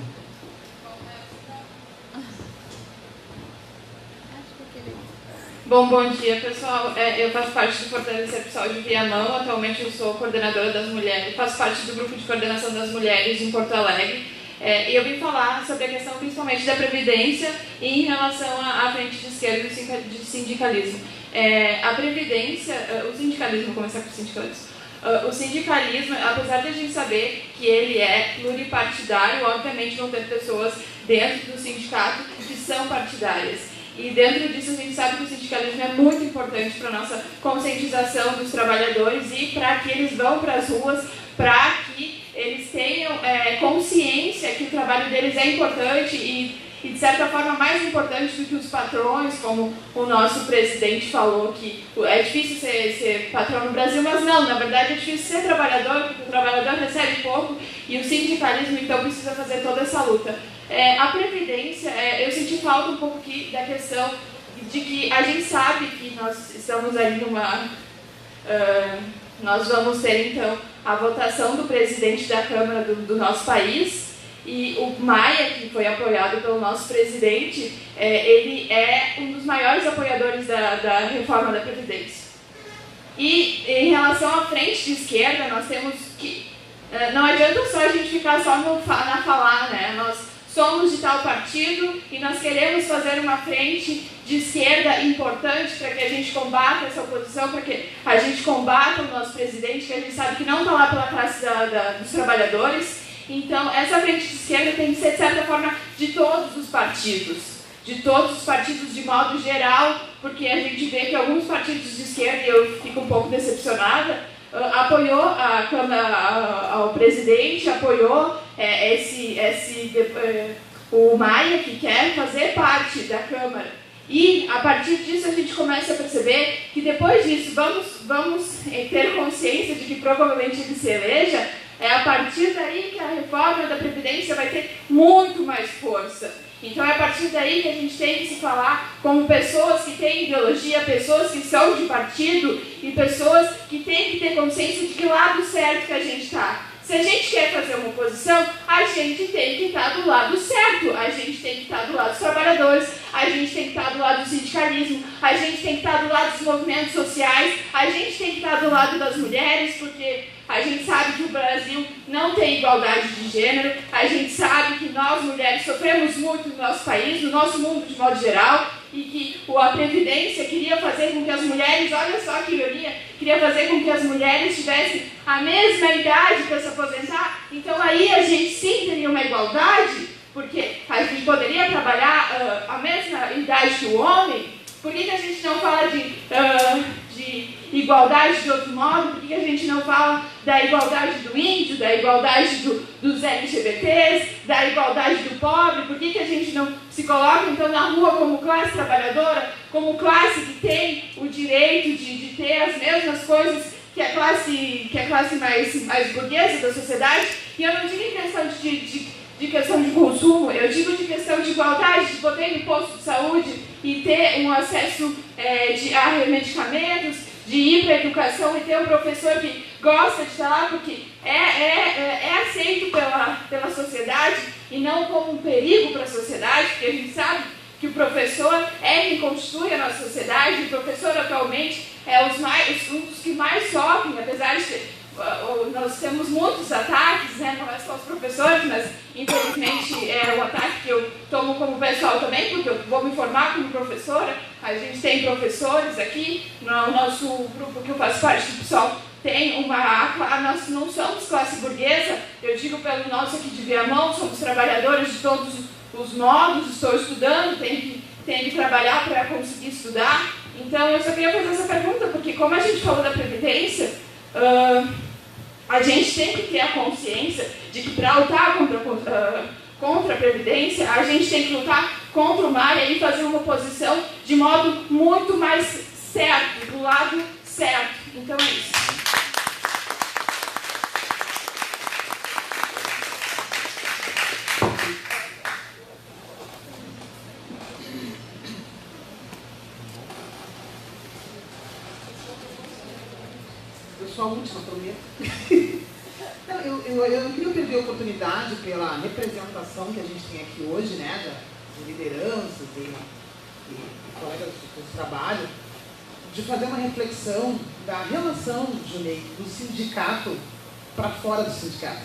Bom dia, pessoal. Eu faço parte do Fortalecer Pessoal de Viamão. Atualmente eu sou coordenadora das mulheres, faço parte do grupo de coordenação das mulheres em Porto Alegre. E eu vim falar sobre a questão principalmente da Previdência e em relação à frente de esquerda de sindicalismo. A Previdência, o sindicalismo, vou começar com o sindicalismo. O sindicalismo, apesar de a gente saber que ele é pluripartidário, obviamente vão ter pessoas dentro do sindicato que são partidárias. E dentro disso a gente sabe que o sindicalismo é muito importante para a nossa conscientização dos trabalhadores e para que eles vão para as ruas, para que eles tenham consciência que o trabalho deles é importante e, de certa forma, mais importante do que os patrões, como o nosso presidente falou, que é difícil ser patrão no Brasil, mas não, na verdade é difícil ser trabalhador, porque o trabalhador recebe pouco e o sindicalismo, então, precisa fazer toda essa luta. A Previdência, eu senti falta um pouco aqui da questão de que a gente sabe que nós estamos aí nós vamos ter, então, a votação do presidente da Câmara do nosso país, e o Maia, que foi apoiado pelo nosso presidente, ele é um dos maiores apoiadores da reforma da Previdência. E em relação à frente de esquerda, nós temos que... não adianta só a gente ficar só na falar, né? Nós somos de tal partido e nós queremos fazer uma frente de esquerda importante para que a gente combata essa oposição, para que a gente combata o nosso presidente, que a gente sabe que não está lá pela classe dos trabalhadores. Então, essa frente de esquerda tem que ser, de certa forma, de todos os partidos de modo geral, porque a gente vê que alguns partidos de esquerda, e eu fico um pouco decepcionada, apoiou a Câmara, o presidente apoiou o Maia, que quer fazer parte da Câmara. E, a partir disso, a gente começa a perceber que, depois disso, vamos ter consciência de que provavelmente ele se eleja. É a partir daí que a reforma da Previdência vai ter muito mais força. Então é a partir daí que a gente tem que se falar como pessoas que têm ideologia, pessoas que são de partido e pessoas que têm que ter consciência de que lado certo que a gente está. Se a gente quer fazer uma oposição, a gente tem que estar do lado certo, a gente tem que estar do lado dos trabalhadores, a gente tem que estar do lado do sindicalismo, a gente tem que estar do lado dos movimentos sociais, a gente tem que estar do lado das mulheres, porque a gente sabe que o Brasil não tem igualdade de gênero, a gente sabe que nós mulheres sofremos muito no nosso país, no nosso mundo de modo geral, e que a Previdência queria fazer com que as mulheres, olha só que ironia, queria fazer com que as mulheres tivessem a mesma idade para se aposentar. Então aí a gente sim teria uma igualdade, porque a gente poderia trabalhar a mesma idade que o homem, Por que a gente não fala de igualdade de outro modo? Por que a gente não fala da igualdade do índio, da igualdade dos LGBTs, da igualdade do pobre? Por que a gente não se coloca, então, na rua como classe trabalhadora, como classe que tem o direito de ter as mesmas coisas que a classe mais burguesa da sociedade? E eu não digo em questão de questão de consumo, eu digo de questão de igualdade, de poder ir no posto de saúde e ter um acesso a medicamentos, de ir para a educação e ter um professor que gosta de estar lá porque é aceito pela sociedade e não como um perigo para a sociedade, porque a gente sabe que o professor é quem constitui a nossa sociedade. O professor atualmente é um dos que mais sofrem, apesar de ter nós temos muitos ataques, né? Não é só os professores, mas infelizmente é o ataque que eu tomo como pessoal também, porque eu vou me formar como professora. A gente tem professores aqui, no nosso grupo que eu faço parte do pessoal, nós não somos classe burguesa, eu digo pelo nosso aqui de Viamão, somos trabalhadores de todos os modos, estou estudando, tenho que trabalhar para conseguir estudar. Então eu só queria fazer essa pergunta, porque como a gente falou da Previdência, a gente tem que ter a consciência de que para lutar contra a Previdência, a gente tem que lutar contra o mar e aí fazer uma oposição de modo muito mais certo, do lado certo. Então é isso. A última, prometo. Não, eu não queria perder a oportunidade pela representação que a gente tem aqui hoje, né, de lideranças e colegas de trabalho, de fazer uma reflexão da relação, Junei, do sindicato para fora do sindicato.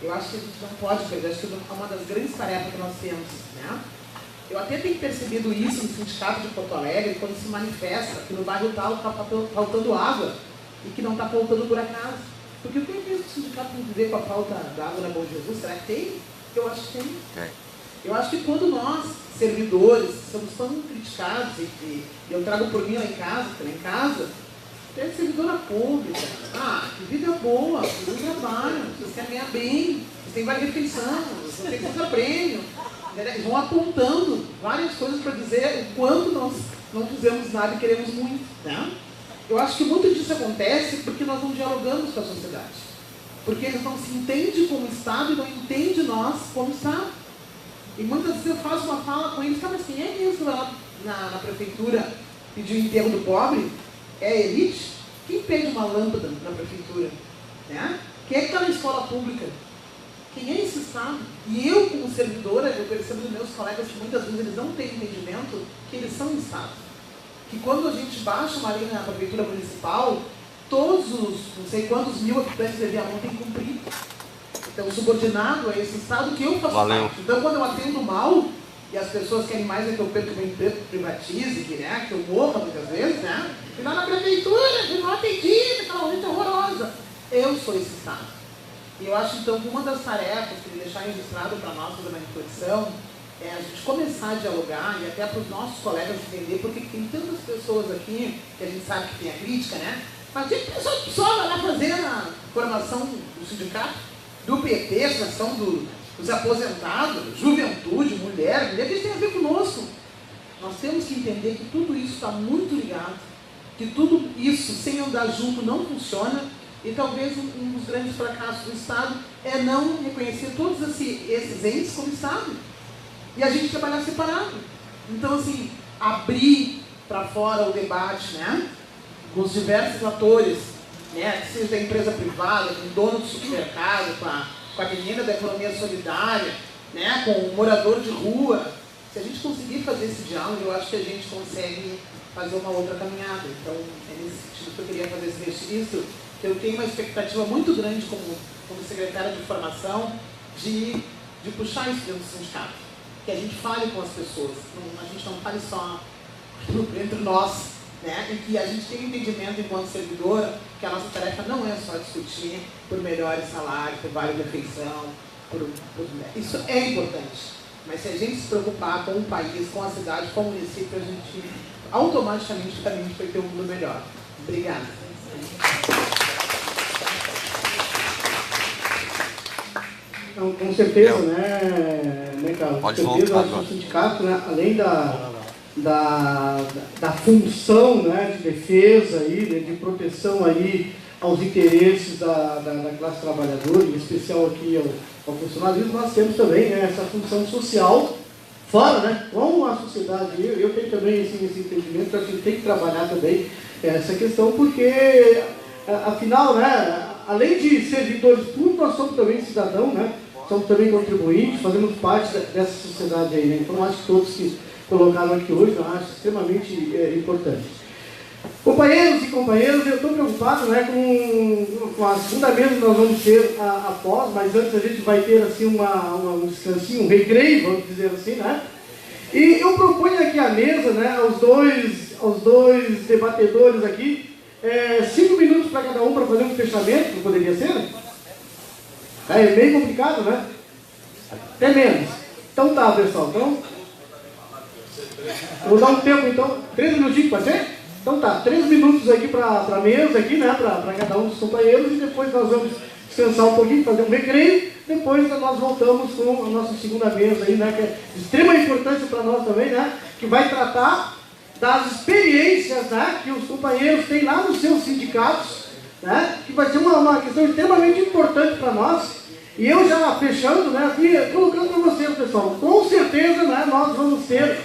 Eu acho que a gente não pode perder, acho que é uma das grandes tarefas que nós temos, né? Eu até tenho percebido isso no sindicato de Porto Alegre, quando se manifesta que no bairro tal está faltando água e que não está faltando por acaso. Porque o que é que o sindicato tem a ver com a falta da água na Bom Jesus? Será que tem? Eu acho que tem. Eu acho que quando nós, servidores, somos tão criticados, e eu trago por mim lá em casa, até servidora pública, que vida boa, vocês não trabalham, vocês querem ganhar bem, vocês têm vale refeição, vocês têm que prêmio. Eles vão apontando várias coisas para dizer o quanto nós não fizemos nada e queremos muito, né? Eu acho que muito disso acontece porque nós não dialogamos com a sociedade. Porque eles não se entendem como Estado e não entendem nós como Estado. E muitas vezes eu faço uma fala com eles, mas quem é mesmo lá na prefeitura pedir o enterro do pobre? É a elite? Quem pede uma lâmpada na prefeitura? Né? Quem é que está na escola pública? Quem é esse Estado? E eu, como servidora, eu percebo dos meus colegas que muitas vezes eles não têm entendimento que eles são Estado. Que quando a gente baixa uma lei na prefeitura municipal, todos os não sei quantos mil habitantes de Viamão têm que cumprir. Então, subordinado a esse Estado que eu faço parte. Então, quando eu atendo mal, e as pessoas querem mais é que eu perca o meu emprego, privatize, que eu morra muitas vezes, né? E lá na prefeitura, eu não atendi, aquela gente horrorosa. Eu sou esse Estado. E eu acho, então, que uma das tarefas que ele deixar registrado para nós, fazer uma reflexão, é a gente começar a dialogar e até para os nossos colegas entender, porque tem tantas pessoas aqui, que a gente sabe que tem a crítica, né? Mas tem pessoas que só vai lá fazer a formação do sindicato, do PP, a formação dos aposentados, juventude, mulher, que isso tem a ver conosco. Nós temos que entender que tudo isso está muito ligado, que tudo isso, sem andar junto, não funciona, e talvez um dos grandes fracassos do Estado é não reconhecer todos esses entes como Estado. E a gente trabalhar separado. Então, assim, abrir para fora o debate, né? Com os diversos atores, né? Seja da empresa privada, com o dono do supermercado, com a menina da economia solidária, né? Com o morador de rua. Se a gente conseguir fazer esse diálogo, eu acho que a gente consegue fazer uma outra caminhada. Então, é nesse sentido que eu queria fazer esse registro, que eu tenho uma expectativa muito grande como secretária de formação de puxar isso dentro do sindicato. Que a gente fale com as pessoas, a gente não fale só entre nós, né? E que a gente tenha entendimento enquanto servidora que a nossa tarefa não é só discutir por melhores salários, por vale refeição, isso é importante. Mas se a gente se preocupar com o país, com a cidade, com o município, a gente automaticamente o caminho foi ter um mundo melhor. Obrigada. Então, com certeza, né, Carlos? Com certeza, o sindicato, né, além da função, né, de defesa, aí, de proteção aí aos interesses da classe trabalhadora, em especial aqui ao funcionalismo, nós temos também, né, essa função social fora, né, com a sociedade. Eu tenho também assim, esse entendimento, acho que a gente tem que trabalhar também essa questão, porque, afinal, né, além de servidores públicos, nós somos também cidadãos, né, somos também contribuintes, fazemos parte dessa sociedade aí, né, então acho que todos que colocaram aqui hoje, eu acho extremamente importante. Companheiros e companheiras, eu estou preocupado, né, com a segunda mesa que nós vamos ter após, mas antes a gente vai ter assim um descansinho, um recreio, vamos dizer assim, né? E eu proponho aqui à mesa, né, aos dois debatedores aqui, 5 minutos para cada um para fazer um fechamento, não poderia ser? É bem complicado, né? Até menos. Então tá, pessoal, então... Vou dar um tempo, então, 3 minutinhos, pode ser? Então tá, 3 minutos aqui para a mesa, aqui, né, para cada um dos companheiros, e depois nós vamos descansar um pouquinho, fazer um recreio, depois nós voltamos com a nossa segunda mesa aí, né, que é de extrema importância para nós também, né, que vai tratar das experiências, né, que os companheiros têm lá nos seus sindicatos, né, que vai ser uma questão extremamente importante para nós. E eu já fechando, né, aqui, colocando para vocês, pessoal, com certeza, né, nós vamos ter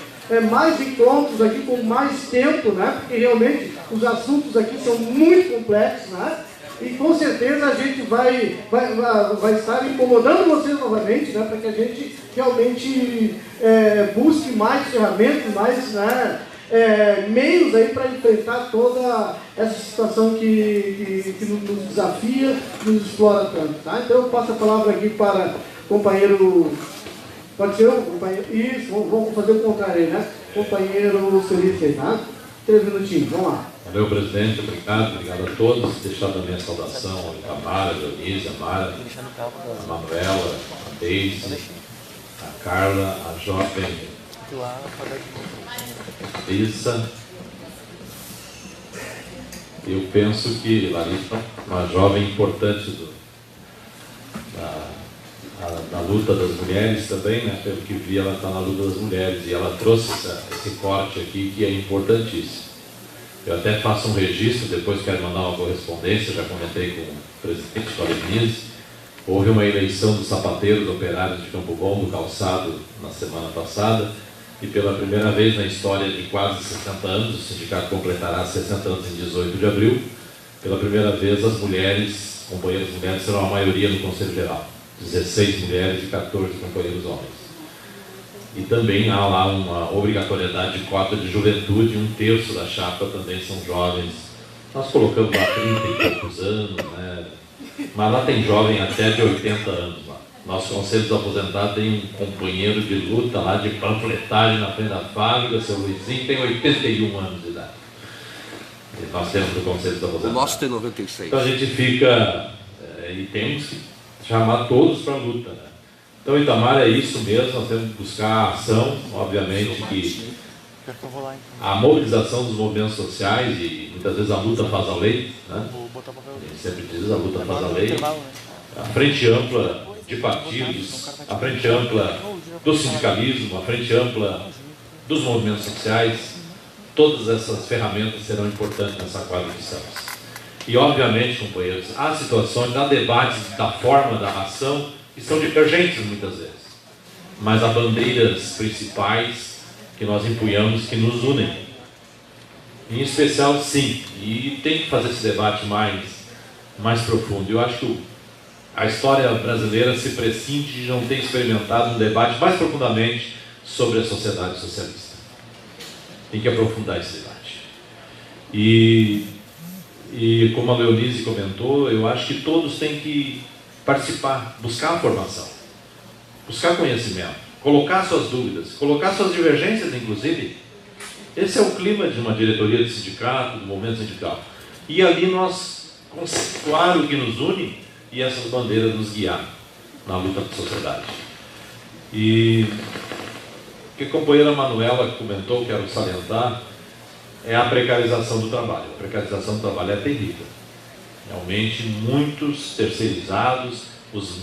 mais encontros aqui com mais tempo, né? Porque realmente os assuntos aqui são muito complexos, né? E com certeza a gente vai estar incomodando vocês novamente, né? Para que a gente realmente busque mais ferramentas, mais, né, meios aí para enfrentar toda essa situação que nos desafia, nos explora tanto, tá? Então eu passo a palavra aqui para o companheiro. Pode ser o companheiro? Isso, vamos fazer o contrário aí, né? Companheiro Felipe aí, tá? 3 minutinhos, vamos lá. Valeu, presidente, obrigado a todos. Deixar também a saudação ao Itamar, a Dionísia, a Mara, a Manuela, a Deise, a Carla, a jovem Larissa. Eu penso que Larissa é uma jovem importante da luta das mulheres também, né? Pelo que vi, ela está na luta das mulheres e ela trouxe esse corte aqui que é importantíssimo. Eu até faço um registro, depois quero mandar uma correspondência, já comentei com o presidente, com a Denise. Houve uma eleição dos sapateiros operários de Campo Bom, do calçado, na semana passada, e pela primeira vez na história de quase 60 anos, o sindicato completará 60 anos em 18 de abril, pela primeira vez as mulheres, companheiras mulheres, serão a maioria no Conselho Geral. 16 mulheres e 14 companheiros homens. E também há lá uma obrigatoriedade de cota de juventude, 1/3 da chapa também são jovens. Nós colocamos lá 30 e poucos anos, né? Mas lá tem jovem até de 80 anos lá. Nosso Conselho dos Aposentados tem um companheiro de luta lá de panfletagem na frente da fábrica, seu Luizinho, tem 81 anos de idade. E nós temos o Conselho dos Aposentados. O nosso tem 96. Então a gente fica, e temos que chamar todos para a luta, né? Então, Itamar, é isso mesmo, nós temos que buscar a ação, obviamente que a mobilização dos movimentos sociais, e muitas vezes a luta faz a lei, né? A gente sempre diz, a luta faz a lei, a frente ampla de partidos, a frente ampla do sindicalismo, a frente ampla dos movimentos sociais, todas essas ferramentas serão importantes nessa quadra que estamos. E, obviamente, companheiros, há situações, há debates da forma da ação que são divergentes muitas vezes. Mas há bandeiras principais que nós empunhamos que nos unem. Em especial, sim, e tem que fazer esse debate mais profundo. Eu acho que a história brasileira se prescinde de não ter experimentado um debate mais profundamente sobre a sociedade socialista. Tem que aprofundar esse debate. E como a Leonise comentou, eu acho que todos têm que participar, buscar a formação, buscar conhecimento, colocar suas dúvidas, colocar suas divergências, inclusive. Esse é o clima de uma diretoria de sindicato, do movimento sindical. E ali nós conceituar o que nos une e essas bandeiras nos guiar na luta da sociedade. E o que a companheira Manuela comentou, quero salientar, é a precarização do trabalho. A precarização do trabalho é terrível. Realmente, muitos terceirizados, os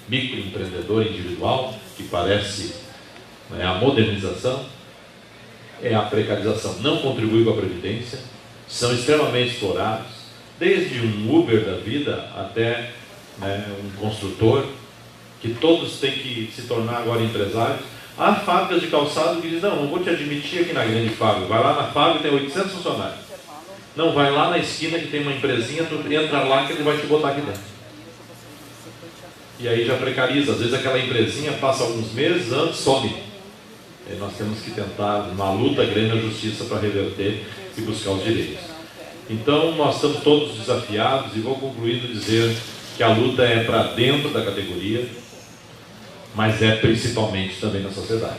microempreendedor individual, que parece a modernização, é a precarização. Não contribui com a Previdência, são extremamente explorados, desde um Uber da vida até um construtor, que todos têm que se tornar agora empresários. Há fábricas de calçado que dizem, não vou te admitir aqui na grande fábrica, vai lá na fábrica, tem 800 funcionários. Não, vai lá na esquina que tem uma empresinha, tu entra lá que ele vai te botar aqui dentro. E aí já precariza, às vezes aquela empresinha passa alguns meses, anos, some. E nós temos que tentar, na luta grande, a justiça para reverter e buscar os direitos. Então, nós estamos todos desafiados e vou concluindo dizer que a luta é para dentro da categoria, mas é principalmente também na sociedade.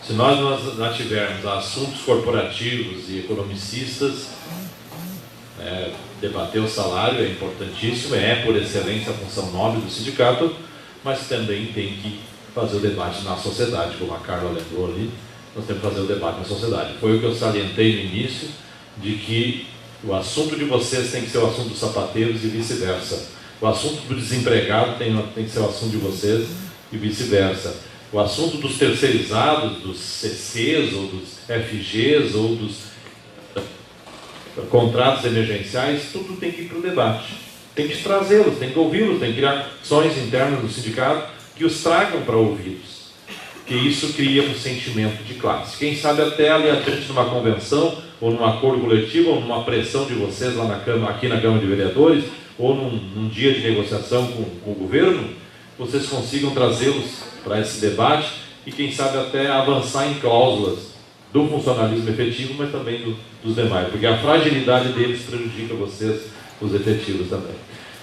Se nós não tivermos assuntos corporativos e economicistas, debater o salário é importantíssimo, é por excelência a função nobre do sindicato, mas também tem que fazer o debate na sociedade, como a Carla lembrou ali, nós temos que fazer o debate na sociedade. Foi o que eu salientei no início, de que o assunto de vocês tem que ser o assunto dos sapateiros e vice-versa. O assunto do desempregado tem que ser o assunto de vocês e vice-versa. O assunto dos terceirizados, dos CCs ou dos FGs ou dos contratos emergenciais, tudo tem que ir para o debate. Tem que trazê-los, tem que ouvi-los, tem que criar ações internas do sindicato que os tragam para ouvi-los. Que isso cria um sentimento de classe. Quem sabe até ali adiante numa convenção, ou num acordo coletivo, ou numa pressão de vocês lá aqui na Câmara de Vereadores, ou num dia de negociação com o governo, vocês consigam trazê-los para esse debate e quem sabe até avançar em cláusulas do funcionalismo efetivo, mas também dos demais, porque a fragilidade deles prejudica vocês, os efetivos também.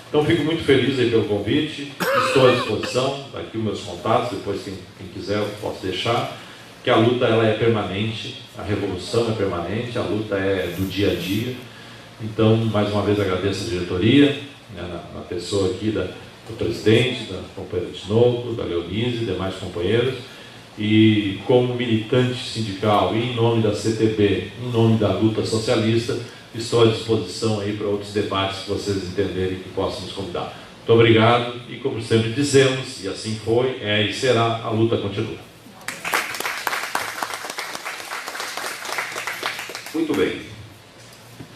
Então fico muito feliz aí pelo convite, estou à disposição, aqui os meus contatos, depois quem quiser eu posso deixar, que a luta ela é permanente, a revolução é permanente, a luta é do dia a dia. Então, mais uma vez agradeço a diretoria, na pessoa aqui do presidente, da companheira Tinoco, da Leonise, demais companheiros, e como militante sindical e em nome da CTB, em nome da luta socialista, estou à disposição aí para outros debates que vocês entenderem que possam nos convidar. Muito obrigado e como sempre dizemos, e assim foi, e será, a luta continua. Muito bem.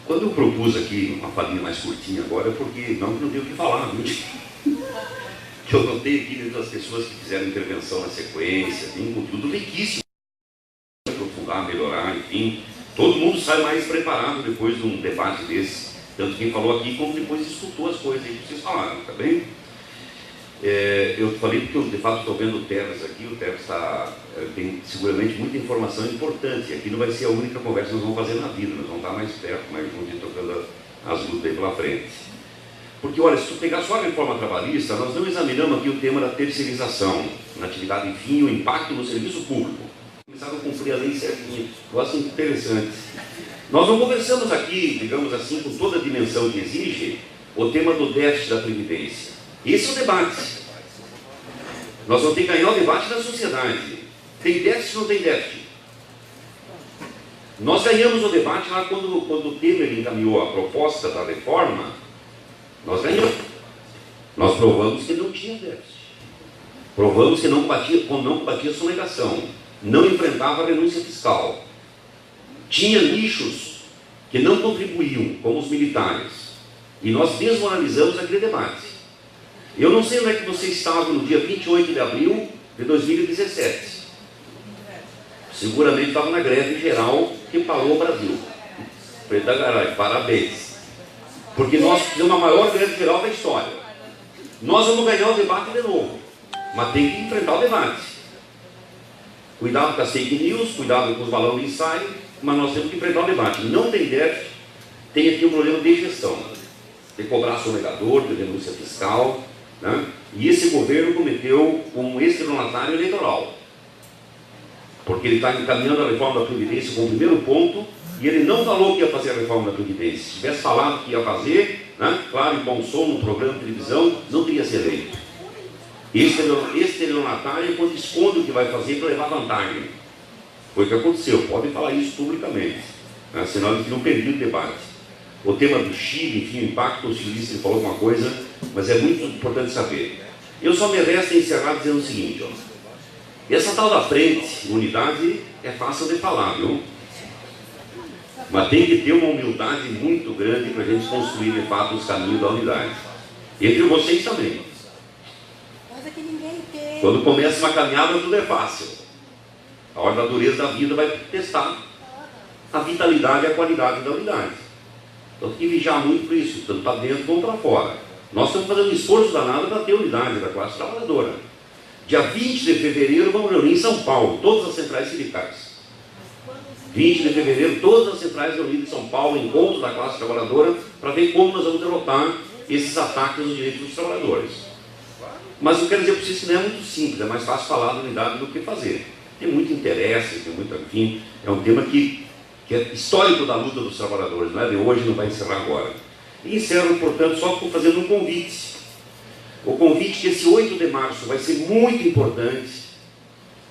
Quando eu propus aqui uma falinha mais curtinha agora, é porque não tenho o que falar, viu? Que eu notei aqui dentro das pessoas que fizeram intervenção na sequência, tem um conteúdo riquíssimo, aprofundar, melhorar, enfim. Todo mundo sai mais preparado depois de um debate desse, tanto quem falou aqui como depois escutou as coisas aí que vocês falaram, tá bem? Eu falei porque eu de fato estou vendo o Terras aqui, o Terras tem seguramente muita informação importante, e aqui não vai ser a única conversa que nós vamos fazer na vida, nós vamos estar mais perto, mais juntos e tocando as lutas aí pela frente. Porque olha, se tu pegar só a reforma trabalhista, nós não examinamos aqui o tema da terceirização, na atividade de fim, o impacto no serviço público. Começaram a cumprir a lei certinha, eu acho interessante. Nós não conversamos aqui, digamos assim, com toda a dimensão que exige, o tema do déficit da Previdência. Esse é o debate. Nós vamos ter que ganhar o debate da sociedade. Tem déficit ou não tem déficit? Nós ganhamos o debate lá quando o Temer encaminhou a proposta da reforma, nós ganhamos. Nós provamos que não tinha déficit. Provamos que não combatia a sonegação. Não enfrentava a renúncia fiscal. Tinha nichos que não contribuíam, como os militares. E nós desmoralizamos aquele debate. Eu não sei onde é que você estava no dia 28 de abril de 2017. Seguramente estava na greve geral que parou o Brasil. Preto da Garay, parabéns. Porque nós fizemos a maior greve geral da história. Nós vamos ganhar o debate de novo, mas tem que enfrentar o debate. Cuidado com as fake news, cuidado com os balões de ensaio, mas nós temos que enfrentar o debate. Não tem déficit, tem aqui um problema de gestão. De cobrar sonegador, de denúncia fiscal, né? E esse governo cometeu um estelionatário eleitoral. Porque ele está encaminhando a reforma da Previdência como primeiro ponto, e ele não falou que ia fazer a reforma da Previdência. Se tivesse falado que ia fazer, né, claro, em bom som, num programa de televisão, não teria sido eleito. Estelionatário é quando esconde o que vai fazer para levar vantagem. Foi o que aconteceu, podem falar isso publicamente. né? Senão a gente não perdia o debate. O tema do Chile, enfim, o impacto chilista, ele falou alguma coisa, mas é muito importante saber. Eu só me resta encerrar dizendo o seguinte, ó. Essa tal da frente, unidade, é fácil de falar, viu? Mas tem que ter uma humildade muito grande para a gente construir, de fato, os caminhos da unidade. Entre vocês também. Quando começa uma caminhada, tudo é fácil. A hora da dureza da vida vai testar a vitalidade e a qualidade da unidade. Então tem que vigiar muito por isso, tanto para dentro como para fora. Nós estamos fazendo um esforço danado para ter unidade da classe trabalhadora. Dia 20 de fevereiro vamos reunir em São Paulo, todas as centrais sindicais. 20 de fevereiro, todas as centrais reunidas em São Paulo, encontro da classe trabalhadora, para ver como nós vamos derrotar esses ataques aos direitos dos trabalhadores. Mas eu quero dizer para vocês que não é muito simples, é mais fácil falar da unidade do que fazer. Tem muito interesse, tem muito, enfim, é um tema que é histórico da luta dos trabalhadores, não é de hoje, não vai encerrar agora. E encerro, portanto, só fazendo um convite. O convite que esse 8 de março vai ser muito importante.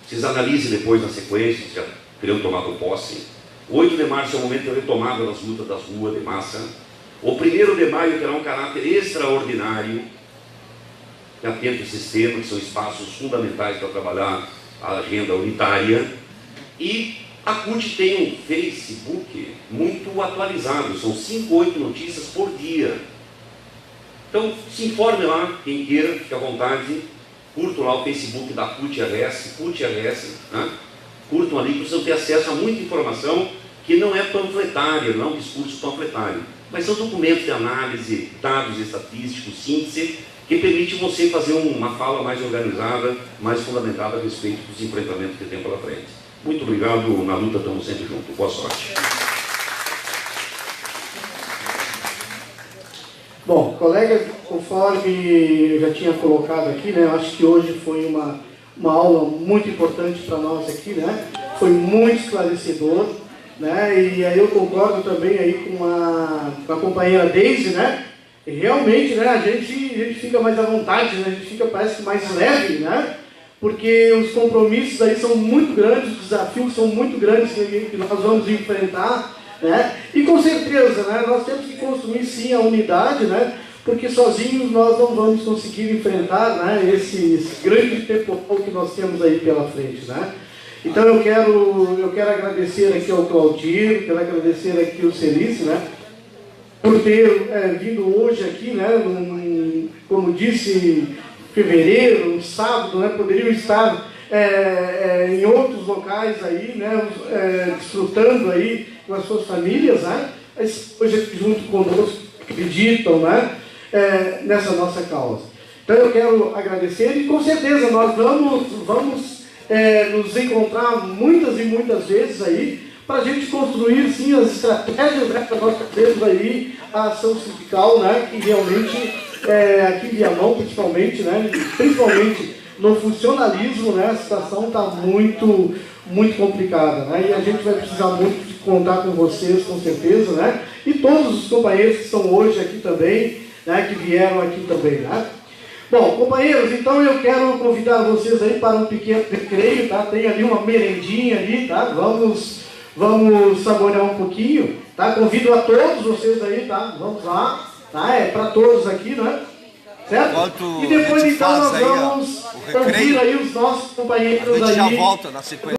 Vocês analisem depois na sequência, já teriam tomado posse. O 8 de março é o momento da retomada das lutas das ruas de massa. O 1º de maio terá um caráter extraordinário, que atenta ao sistema, que são espaços fundamentais para trabalhar a agenda unitária. E a CUT tem um Facebook muito atualizado, são 5, 8 notícias por dia. Então, se informe lá, quem queira, fique à vontade, curtam lá o Facebook da CUT-RS, né? Curtam ali, que vocês vão ter acesso a muita informação que não é panfletária, não é um discurso panfletário, mas são documentos de análise, dados estatísticos, síntese, que permite você fazer uma fala mais organizada, mais fundamentada a respeito dos enfrentamentos que tem pela frente. Muito obrigado, na luta estamos sempre juntos. Boa sorte. Bom, colegas, conforme eu já tinha colocado aqui, né, eu acho que hoje foi uma aula muito importante para nós aqui, né, foi muito esclarecedor, né, e aí eu concordo também aí com a companheira Deise, né, e realmente, né, a gente fica mais à vontade, né, a gente fica, parece que mais leve, né, porque os compromissos aí são muito grandes, os desafios são muito grandes que nós vamos enfrentar, né? E com certeza, né, nós temos que construir sim a unidade, né, porque sozinhos nós não vamos conseguir enfrentar, né, esse grande temporal que nós temos aí pela frente, né? Então eu quero agradecer aqui ao Claudir, quero agradecer aqui ao Celice, né, por ter vindo hoje aqui, né, como disse, fevereiro, um sábado, né, poderiam estar em outros locais aí, né, desfrutando aí com as suas famílias, né, mas hoje junto conosco acreditam, né, nessa nossa causa. Então eu quero agradecer e com certeza nós vamos nos encontrar muitas e muitas vezes aí para a gente construir sim as estratégias, né, para nós fazermos aí a ação sindical, né, que realmente aqui em Viamão principalmente, né, principalmente no funcionalismo, né, a situação está muito complicada, né, e a gente vai precisar muito de contar com vocês, com certeza, né, e todos os companheiros que estão hoje aqui também, né, que vieram aqui também, né. Bom, companheiros, então eu quero convidar vocês aí para um pequeno recreio, tá, tem ali uma merendinha ali, tá, vamos saborear um pouquinho, tá, convido a todos vocês aí, tá, vamos lá, tá, para todos aqui, né. Certo? E depois então nós vamos ouvir aí os nossos companheiros aí. A gente já volta na sequência.